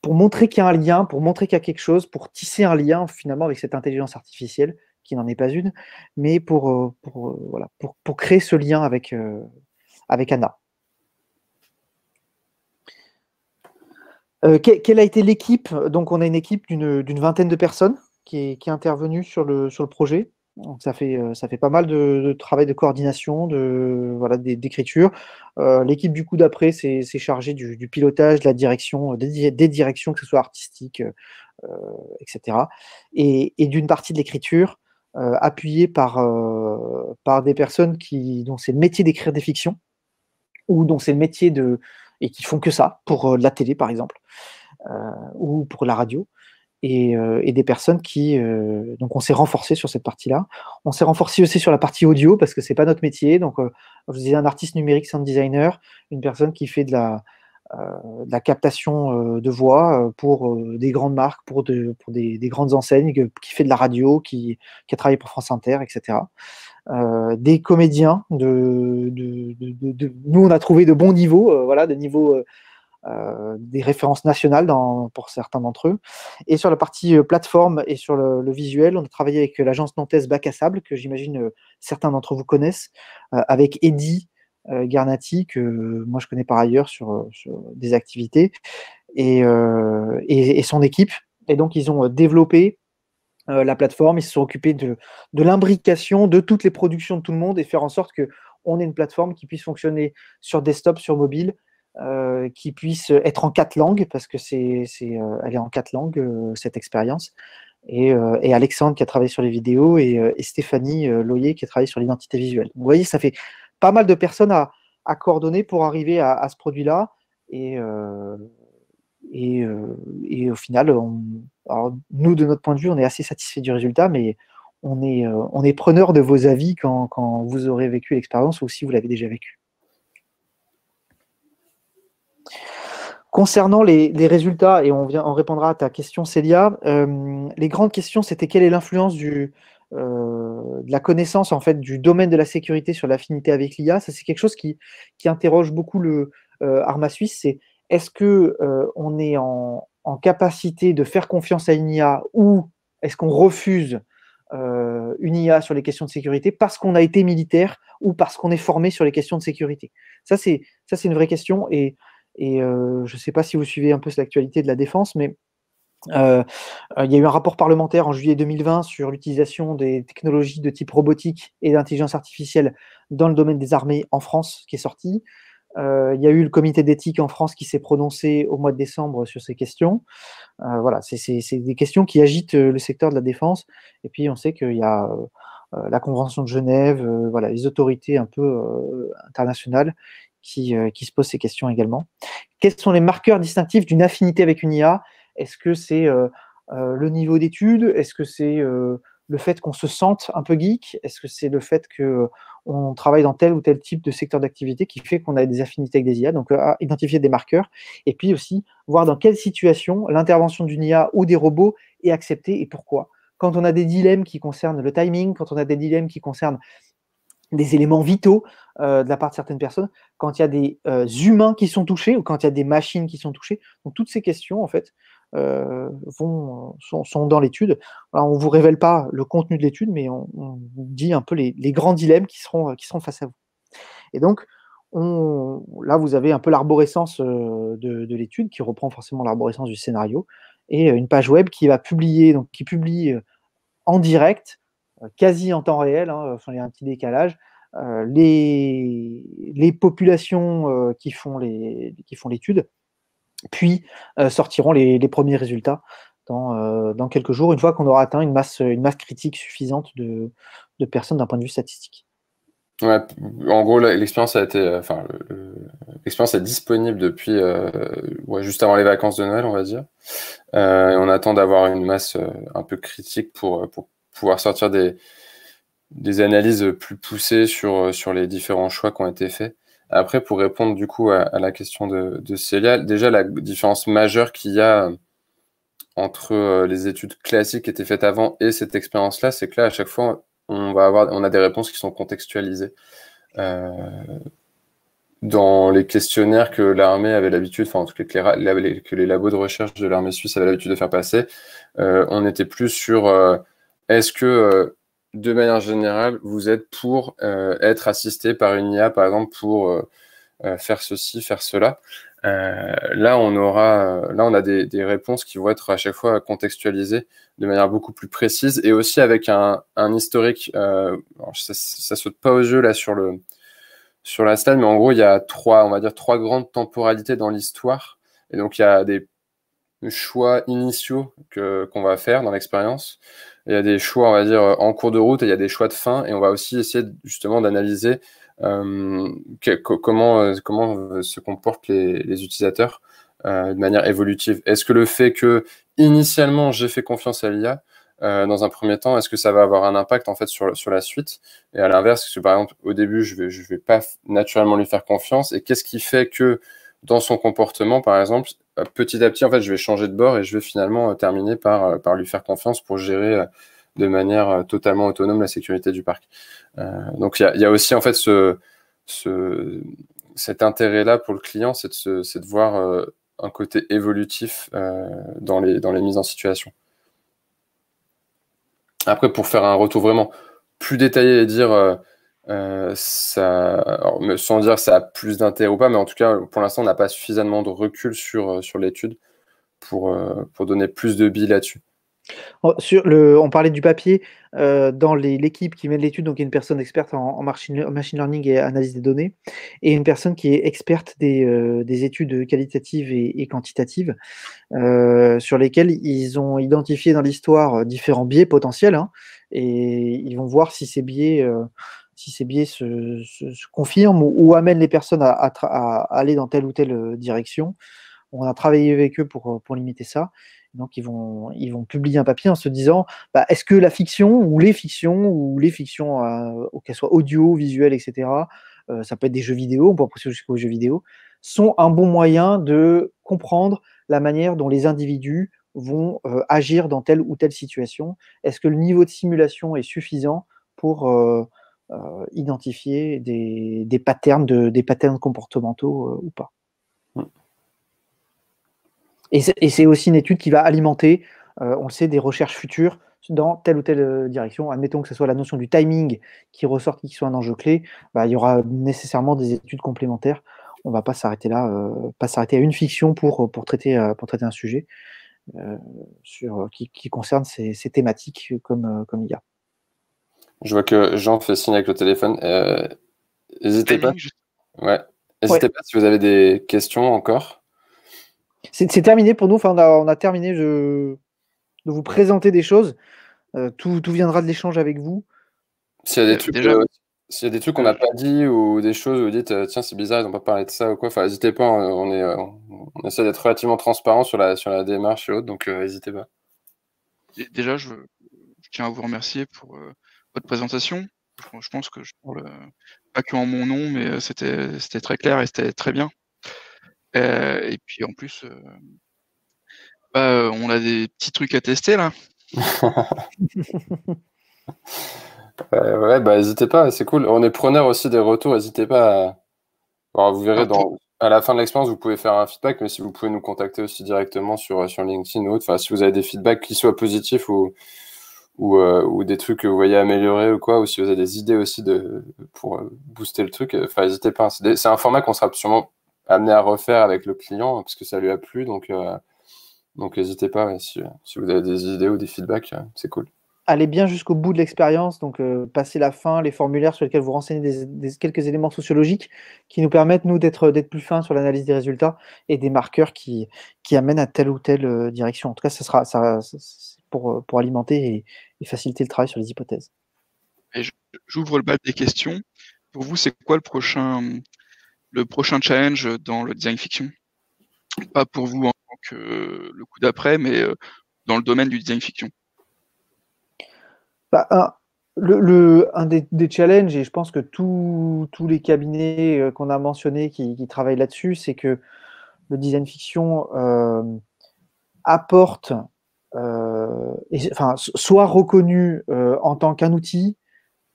montrer qu'il y a un lien, pour montrer qu'il y a quelque chose, pour tisser un lien finalement avec cette intelligence artificielle, qui n'en est pas une, mais pour créer ce lien avec Anna. Quelle a été l'équipe? Donc on a une équipe d'une vingtaine de personnes qui est intervenue sur le projet. Donc ça fait pas mal de travail de coordination, d'écriture. L'équipe du coup d'après s'est chargée du pilotage, de la direction, des directions, que ce soit artistique, etc. Et d'une partie de l'écriture appuyée par des personnes dont c'est le métier d'écrire des fictions, ou dont c'est le métier et qui font que ça, pour la télé par exemple, ou pour la radio. Et des personnes donc on s'est renforcé sur cette partie-là. On s'est renforcé aussi sur la partie audio parce que c'est pas notre métier. Donc, je vous disais, un artiste numérique, sound designer, une personne qui fait de la captation de voix pour des grandes marques, pour des grandes enseignes, qui fait de la radio, qui a travaillé pour France Inter, etc. Des comédiens nous on a trouvé de bons niveaux, des niveaux des références nationales pour certains d'entre eux. Et sur la partie plateforme et sur le visuel, on a travaillé avec l'agence nantaise Bac à Sable, que j'imagine certains d'entre vous connaissent, avec Eddy Garnati, que moi je connais par ailleurs sur des activités, et son équipe. Et donc ils ont développé la plateforme, ils se sont occupés de l'imbrication de toutes les productions de tout le monde et faire en sorte qu'on ait une plateforme qui puisse fonctionner sur desktop, sur mobile, qui puisse être en 4 langues, parce que elle est en 4 langues, cette expérience. Et Alexandre qui a travaillé sur les vidéos, et Stéphanie Loyer qui a travaillé sur l'identité visuelle. Donc, vous voyez, ça fait pas mal de personnes à coordonner pour arriver à ce produit-là. Et au final, alors, nous, de notre point de vue, on est assez satisfait du résultat, mais on est preneur de vos avis quand vous aurez vécu l'expérience, ou si vous l'avez déjà vécu. Concernant les résultats, et on répondra à ta question, Célia, les grandes questions, c'était quelle est l'influence de la connaissance, en fait, du domaine de la sécurité sur l'affinité avec l'IA. Ça, c'est quelque chose qui interroge beaucoup le Arma Suisse. C'est est-ce qu'on est en capacité de faire confiance à une IA, ou est-ce qu'on refuse une IA sur les questions de sécurité parce qu'on a été militaire ou parce qu'on est formé sur les questions de sécurité? Ça, c'est une vraie question. Et je ne sais pas si vous suivez un peu l'actualité de la défense, mais il y a eu un rapport parlementaire en juillet 2020 sur l'utilisation des technologies de type robotique et d'intelligence artificielle dans le domaine des armées en France, qui est sorti. Il y a eu le comité d'éthique en France qui s'est prononcé au mois de décembre sur ces questions. Voilà, c'est des questions qui agitent le secteur de la défense. Et puis on sait qu'il y a la Convention de Genève, les autorités un peu internationales qui se posent ces questions également. Quels sont les marqueurs distinctifs d'une affinité avec une IA? Est-ce que c'est le niveau d'études? Est-ce que c'est le fait qu'on se sente un peu geek? Est-ce que c'est le fait qu'on travaille dans tel ou tel type de secteur d'activité qui fait qu'on a des affinités avec des IA? Donc, identifier des marqueurs. Et puis aussi, voir dans quelle situation l'intervention d'une IA ou des robots est acceptée et pourquoi. Quand on a des dilemmes qui concernent le timing, quand on a des dilemmes qui concernent des éléments vitaux de la part de certaines personnes, quand il y a des humains qui sont touchés ou quand il y a des machines qui sont touchées. Donc, toutes ces questions, en fait, sont dans l'étude. On ne vous révèle pas le contenu de l'étude, mais on vous dit un peu les grands dilemmes qui seront face à vous. Et donc, là, vous avez un peu l'arborescence de l'étude, qui reprend forcément l'arborescence du scénario. et une page web qui va publier, donc qui publie en direct, quasi en temps réel, il y a un petit décalage, les populations qui font l'étude, puis sortiront les premiers résultats dans quelques jours, une fois qu'on aura atteint une masse critique suffisante de personnes d'un point de vue statistique. Ouais, en gros, l'expérience a été, l'expérience est disponible depuis juste avant les vacances de Noël, on va dire. Et on attend d'avoir une masse un peu critique pour pouvoir sortir des analyses plus poussées sur les différents choix qui ont été faits. Après, pour répondre du coup à la question de Célia, déjà la différence majeure qu'il y a entre les études classiques qui étaient faites avant et cette expérience-là, c'est que là, à chaque fois, on a des réponses qui sont contextualisées. Dans les questionnaires que l'armée avait l'habitude, enfin en tout cas que les labos de recherche de l'armée suisse avaient l'habitude de faire passer, on était plus sur est-ce que de manière générale vous êtes pour être assisté par une IA par exemple pour faire ceci, faire cela. Là on a des réponses qui vont être à chaque fois contextualisées de manière beaucoup plus précise et aussi avec un historique. Ça saute pas aux yeux là sur la slide, mais en gros il y a trois grandes temporalités dans l'histoire, et donc il y a des choix initiaux qu'on va faire dans l'expérience, il y a des choix on va dire en cours de route, et il y a des choix de fin, et on va aussi essayer justement d'analyser comment se comportent les utilisateurs de manière évolutive. Est-ce que le fait que initialement j'ai fait confiance à l'IA dans un premier temps, est-ce que ça va avoir un impact en fait sur la suite? Et à l'inverse, parce que par exemple au début je vais pas naturellement lui faire confiance, et qu'est-ce qui fait que dans son comportement par exemple petit à petit en fait je vais changer de bord et je vais finalement terminer par lui faire confiance pour gérer de manière totalement autonome la sécurité du parc. Donc il y a aussi en fait cet intérêt-là pour le client, c'est de voir un côté évolutif dans les mises en situation. Après, pour faire un retour vraiment plus détaillé et dire sans dire ça a plus d'intérêt ou pas, mais en tout cas, pour l'instant, on n'a pas suffisamment de recul sur l'étude pour donner plus de billes là-dessus. On parlait du papier, dans l'équipe qui mène l'étude, donc il y a une personne experte en machine learning et analyse des données, et une personne qui est experte des études qualitatives et quantitatives, sur lesquelles ils ont identifié dans l'histoire différents biais potentiels, et ils vont voir si ces biais se confirment ou amènent les personnes à aller dans telle ou telle direction. On a travaillé avec eux pour limiter ça. Donc, ils vont publier un papier en se disant est-ce que la fiction ou les fictions, qu'elles soient audio, visuelles, etc., ça peut être des jeux vidéo, on peut pousser jusqu'aux jeux vidéo, sont un bon moyen de comprendre la manière dont les individus vont agir dans telle ou telle situation. Est-ce que le niveau de simulation est suffisant pour identifier des patterns comportementaux ou pas? Et c'est aussi une étude qui va alimenter, on le sait, des recherches futures dans telle ou telle direction. Admettons que ce soit la notion du timing qui ressorte, qui soit un enjeu clé, il y aura nécessairement des études complémentaires. On ne va pas s'arrêter là, pas s'arrêter à une fiction pour traiter un sujet qui concerne ces thématiques comme IA. Je vois que Jean fait signe avec le téléphone. N'hésitez pas. Ouais. N'hésitez pas si vous avez des questions encore. C'est terminé pour nous. Enfin, on a terminé de vous présenter des choses. Tout viendra de l'échange avec vous. S'il y a des trucs qu'on n'a pas dit ou des choses où vous dites tiens c'est bizarre ils n'ont pas parlé de ça ou quoi, n'hésitez pas. On essaie d'être relativement transparent sur la démarche et autres, donc n'hésitez pas. Déjà je tiens à vous remercier pour votre présentation. Je pense que je parle pas que en mon nom, mais c'était très clair et c'était très bien. Et puis en plus, on a des petits trucs à tester là. Ouais, n'hésitez pas, c'est cool. On est preneur aussi des retours, n'hésitez pas Alors, vous verrez à la fin de l'expérience, vous pouvez faire un feedback, mais si vous pouvez nous contacter aussi directement sur LinkedIn ou autre, enfin, si vous avez des feedbacks qui soient positifs ou des trucs que vous voyez améliorer ou quoi, ou si vous avez des idées aussi pour booster le truc, n'hésitez pas. C'est un format qu'on sera sûrement amené à refaire avec le client parce que ça lui a plu, donc Donc n'hésitez pas, ouais, si vous avez des idées ou des feedbacks, c'est cool. Allez bien jusqu'au bout de l'expérience, donc passez la fin, les formulaires sur lesquels vous renseignez quelques éléments sociologiques qui nous permettent, nous, d'être plus fins sur l'analyse des résultats et des marqueurs qui amènent à telle ou telle direction. En tout cas, c'est pour alimenter et faciliter le travail sur les hypothèses. Et j'ouvre le bal des questions. Pour vous, c'est quoi le prochain challenge dans le design fiction? Pas pour vous en tant que le coup d'après, mais dans le domaine du design fiction. Bah, un des challenges, et je pense que tous les cabinets qu'on a mentionnés qui travaillent là-dessus, c'est que le design fiction apporte, soit reconnu en tant qu'un outil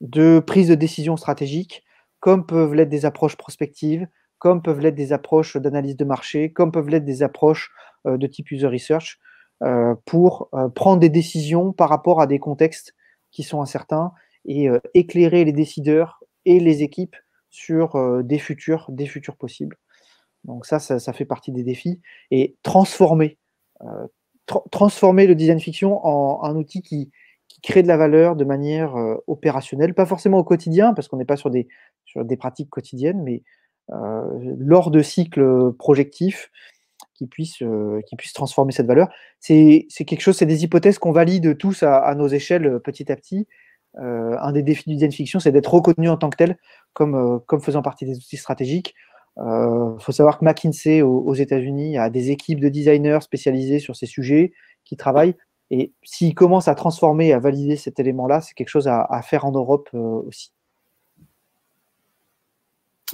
de prise de décision stratégique, comme peuvent l'être des approches prospectives, comme peuvent l'être des approches d'analyse de marché, comme peuvent l'être des approches de type user research, pour prendre des décisions par rapport à des contextes qui sont incertains et éclairer les décideurs et les équipes sur des futurs possibles. Donc ça fait partie des défis. Et transformer le design fiction en un outil qui crée de la valeur de manière opérationnelle, pas forcément au quotidien, parce qu'on n'est pas sur des pratiques quotidiennes, mais lors de cycles projectifs qui puissent transformer cette valeur. C'est quelque chose, c'est des hypothèses qu'on valide tous à nos échelles petit à petit. Un des défis du design fiction, c'est d'être reconnu en tant que tel, comme faisant partie des outils stratégiques. Faut savoir que McKinsey aux États-Unis a des équipes de designers spécialisées sur ces sujets qui travaillent. Et s'ils commencent à transformer et à valider cet élément-là, c'est quelque chose à faire en Europe aussi.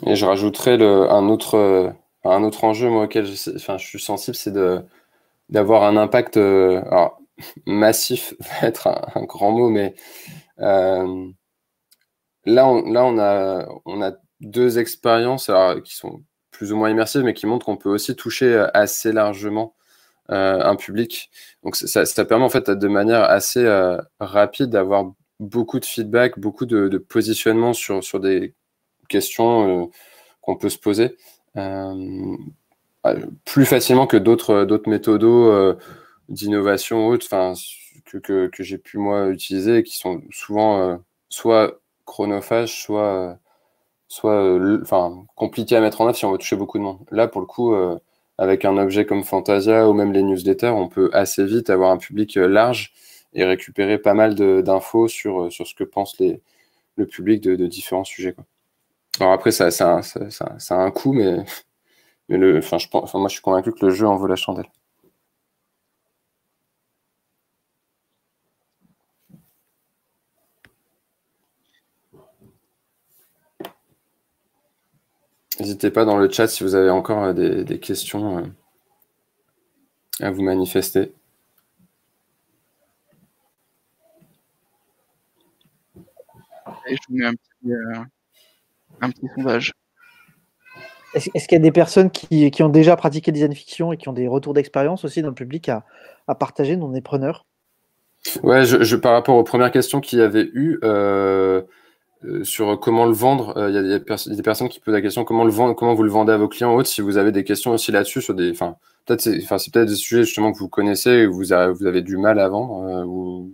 Et je rajouterais un autre enjeu, moi, auquel je suis sensible, c'est d'avoir un impact alors, massif, va être un grand mot, mais là, on a deux expériences qui sont plus ou moins immersives, mais qui montrent qu'on peut aussi toucher assez largement un public. Donc ça permet en fait de manière assez rapide d'avoir beaucoup de feedback, beaucoup de positionnement sur des questions qu'on peut se poser plus facilement que d'autres méthodos d'innovation ou autres, que j'ai pu moi utiliser et qui sont souvent soit chronophages, soit compliqués à mettre en œuvre si on veut toucher beaucoup de monde. Là, pour le coup, avec un objet comme Fantasia ou même les newsletters, on peut assez vite avoir un public large et récupérer pas mal d'infos sur ce que pense le public de différents sujets, quoi. Alors après, ça a un coût, mais moi, je suis convaincu que le jeu en vaut la chandelle. N'hésitez pas dans le chat si vous avez encore des questions à vous manifester. Et je vous mets un petit sondage. Est-ce qu'il y a des personnes qui ont déjà pratiqué le design fiction et qui ont des retours d'expérience aussi dans le public à partager, dont des preneurs? Ouais, par rapport aux premières questions qu'il y avait eu sur comment le vendre, il y a des personnes qui posent la question comment vous le vendez à vos clients ou autres. Si vous avez des questions aussi là-dessus sur c'est peut-être des sujets justement que vous connaissez et que vous avez du mal à vendre ou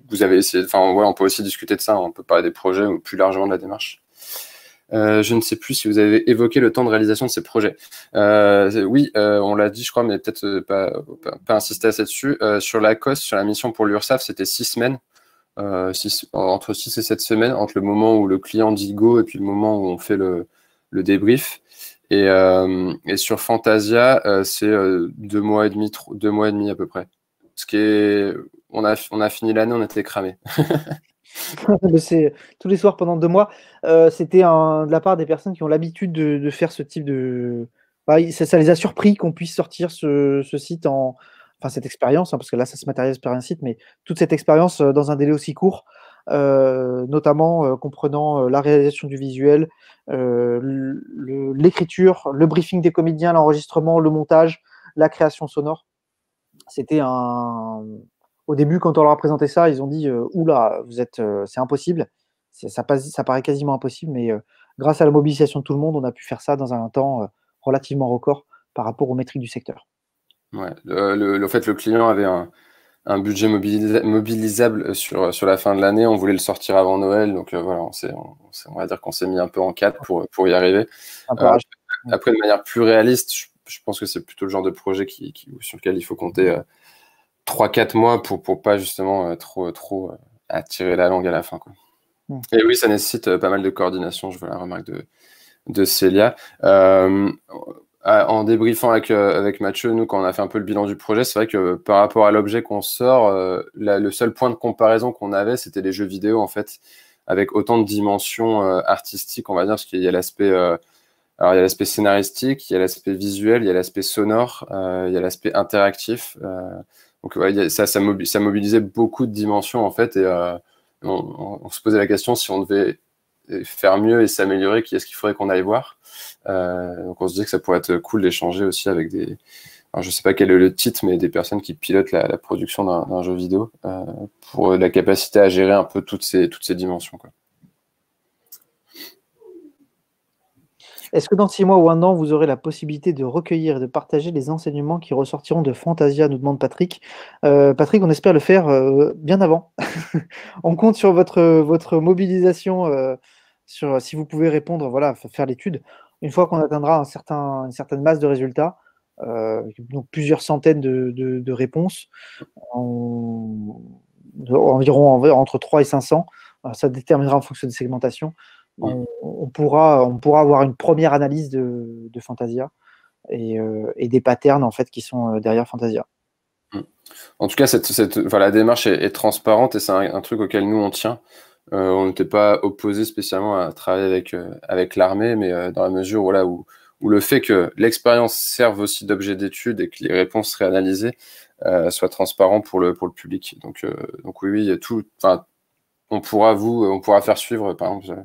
vous avez essayé. On peut aussi discuter de ça. On peut parler des projets ou plus largement de la démarche. Je ne sais plus si vous avez évoqué le temps de réalisation de ces projets. Oui, on l'a dit, je crois, mais peut-être pas insister assez dessus. Sur la COS, sur la mission pour l'URSSAF, c'était 6 semaines. Entre 6 et 7 semaines, entre le moment où le client dit go et puis le moment où on fait le débrief. Et sur Fantasia, c'est 2 mois et demi à peu près. Ce qui est... On a fini l'année, on était cramés. C'est tous les soirs pendant 2 mois. C'était de la part des personnes qui ont l'habitude de faire ce type de... Ça les a surpris qu'on puisse sortir ce site cette expérience, parce que là, ça se matérialise par un site, mais toute cette expérience dans un délai aussi court, notamment comprenant la réalisation du visuel, l'écriture, le briefing des comédiens, l'enregistrement, le montage, la création sonore. C'était au début, quand on leur a présenté ça, ils ont dit oula, c'est impossible. Ça paraît quasiment impossible, mais grâce à la mobilisation de tout le monde, on a pu faire ça dans un temps relativement record par rapport aux métriques du secteur. Ouais. En fait, le client avait un budget mobilisable sur la fin de l'année. On voulait le sortir avant Noël, donc voilà, on va dire qu'on s'est mis un peu en quatre pour y arriver. Après, de manière plus réaliste, je pense que c'est plutôt le genre de projet sur lequel il faut compter 3-4 mois pour pas justement trop attirer la langue à la fin, quoi. Et oui, ça nécessite pas mal de coordination. Je vois la remarque de Célia. En débriefant avec Mathieu, nous, quand on a fait un peu le bilan du projet, c'est vrai que par rapport à l'objet qu'on sort, le seul point de comparaison qu'on avait, c'était les jeux vidéo, en fait, avec autant de dimensions artistiques, on va dire, parce qu'il y a l'aspect alors, il y a l'aspect scénaristique, il y a l'aspect visuel, il y a l'aspect sonore, il y a l'aspect interactif. Donc, ouais, ça mobilisait beaucoup de dimensions, en fait, et on se posait la question si on devait faire mieux et s'améliorer, qui est-ce qu'il faudrait qu'on aille voir. Donc, on se dit que ça pourrait être cool d'échanger aussi avec des... Alors, je ne sais pas quel est le titre, mais des personnes qui pilotent la production d'un jeu vidéo pour la capacité à gérer un peu toutes ces dimensions, quoi. Est-ce que dans 6 mois ou 1 an, vous aurez la possibilité de recueillir et de partager les enseignements qui ressortiront de Fantasia, nous demande Patrick. Patrick, on espère le faire bien avant. On compte sur votre mobilisation, si vous pouvez répondre, voilà, faire l'étude. Une fois qu'on atteindra une certaine masse de résultats, donc plusieurs centaines de réponses, environ entre 3 et 500, ça déterminera en fonction des segmentations. On pourra avoir une première analyse de Fantasia et des patterns en fait qui sont derrière Fantasia. En tout cas, la démarche est transparente et c'est un truc auquel nous on tient. On n'était pas opposé spécialement à travailler avec l'armée, mais dans la mesure où le fait que l'expérience serve aussi d'objet d'étude et que les réponses seraient analysées soient transparents pour le public. Donc oui, on pourra faire suivre, par exemple,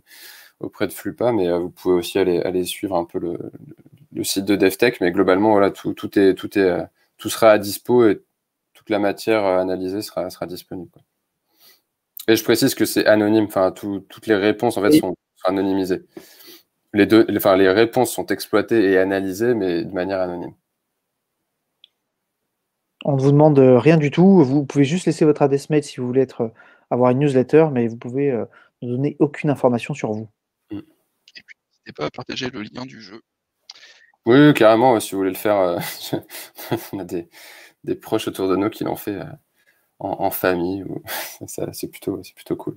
auprès de Flupa, mais vous pouvez aussi aller suivre un peu le site de DevTech, mais globalement, voilà, tout sera à dispo et toute la matière analysée sera disponible, quoi. Et je précise que c'est anonyme, enfin, toutes les réponses, en fait, sont anonymisées. Les réponses sont exploitées et analysées, mais de manière anonyme. On ne vous demande rien du tout. Vous pouvez juste laisser votre adresse mail si vous voulez avoir une newsletter, mais vous pouvez ne donner aucune information sur vous. Et puis, n'hésitez pas à partager le lien du jeu. Oui, carrément, si vous voulez le faire. On a des proches autour de nous qui l'ont fait en famille. C'est plutôt cool.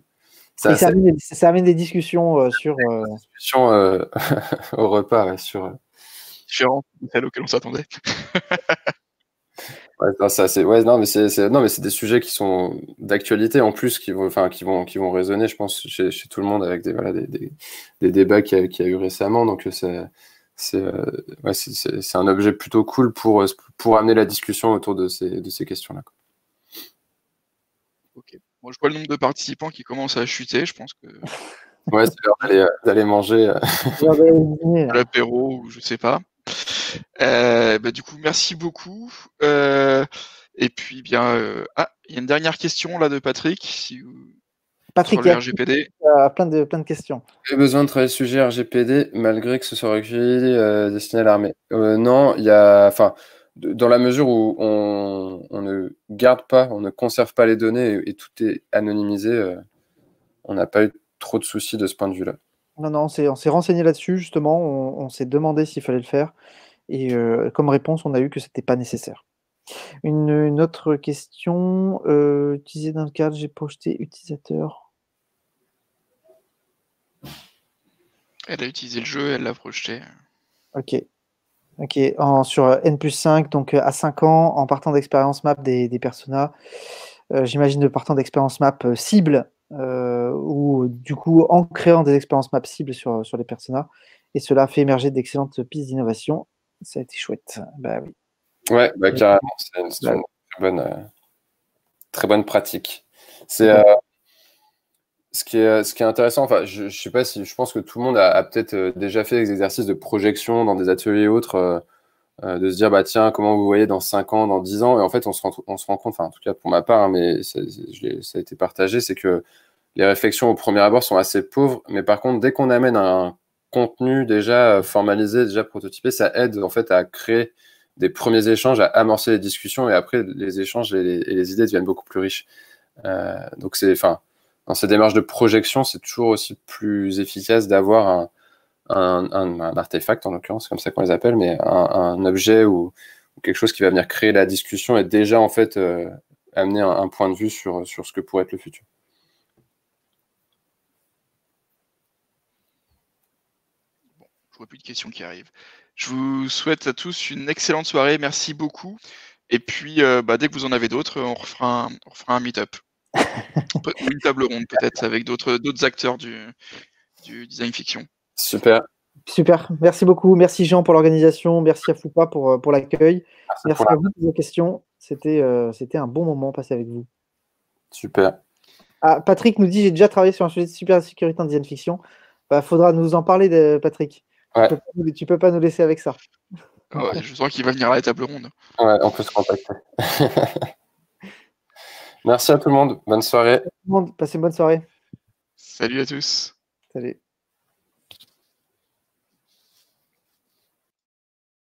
Ça amène des discussions sur... au repas, ouais, sur... Différent de celle auquel on s'attendait. Ouais, non, mais c'est des sujets qui sont d'actualité en plus, qui vont résonner, je pense, chez tout le monde avec des débats qu'il y a eu récemment. Donc c'est un objet plutôt cool pour amener la discussion autour de ces questions-là, quoi. Ok. Bon, je vois le nombre de participants qui commence à chuter. Je pense que ouais, c'est l'heure d'aller manger l'apéro ou je sais pas. Du coup, merci beaucoup. Et puis bien, il y a une dernière question là de Patrick. Patrick, sur le RGPD. Plein de questions. J'ai besoin de travailler le sujet RGPD malgré que ce soit recueilli destiné à l'armée. Non, dans la mesure où on ne garde pas, on ne conserve pas les données et tout est anonymisé, on n'a pas eu trop de soucis de ce point de vue-là. Non, on s'est renseigné là-dessus, justement. On s'est demandé s'il fallait le faire. Et comme réponse, on a eu que ce n'était pas nécessaire. Une autre question. Utilisé dans le cadre, j'ai projeté utilisateur. Elle a utilisé le jeu, elle l'a projeté. Ok. Sur N+5, donc à 5 ans, en partant d'expérience map des personas, j'imagine de partant d'expérience map cible, ou du coup en créant des expériences map cibles sur les personas, et cela fait émerger d'excellentes pistes d'innovation. Ça a été chouette. Bah oui. Ouais, carrément, c'est une très bonne pratique. C'est ce qui est intéressant. Enfin, je sais pas si je pense que tout le monde a peut-être déjà fait des exercices de projection dans des ateliers et autres, de se dire tiens, comment vous voyez dans 5 ans, dans 10 ans, et en fait on se rend compte, enfin en tout cas pour ma part, hein, mais ça a été partagé, c'est que les réflexions au premier abord sont assez pauvres, mais par contre dès qu'on amène un contenu déjà formalisé, déjà prototypé, ça aide en fait à créer des premiers échanges, à amorcer les discussions, et après, les échanges et les idées deviennent beaucoup plus riches. Donc, dans ces démarches de projection, c'est toujours aussi plus efficace d'avoir un artefact, en l'occurrence, c'est comme ça qu'on les appelle, mais un objet ou quelque chose qui va venir créer la discussion et déjà, en fait, amener un point de vue sur ce que pourrait être le futur. Bon, je vois plus de questions qui arrivent. Je vous souhaite à tous une excellente soirée. Merci beaucoup. Et puis, dès que vous en avez d'autres, on refera un meet-up. Une table ronde, peut-être, avec d'autres acteurs du design fiction. Super. Super. Merci beaucoup. Merci Jean pour l'organisation. Merci à Foupa pour l'accueil. Merci à vous pour vos questions. C'était un bon moment passé avec vous. Super. Ah, Patrick nous dit, j'ai déjà travaillé sur un sujet de cybersécurité en design fiction. Faudra nous en parler, Patrick. Ouais. Tu peux pas nous laisser avec ça. Ouais, je sens qu'il va venir à la table ronde. Ouais, on peut se contacter. Merci à tout le monde. Bonne soirée. Passez une bonne soirée. Salut à tous. Salut.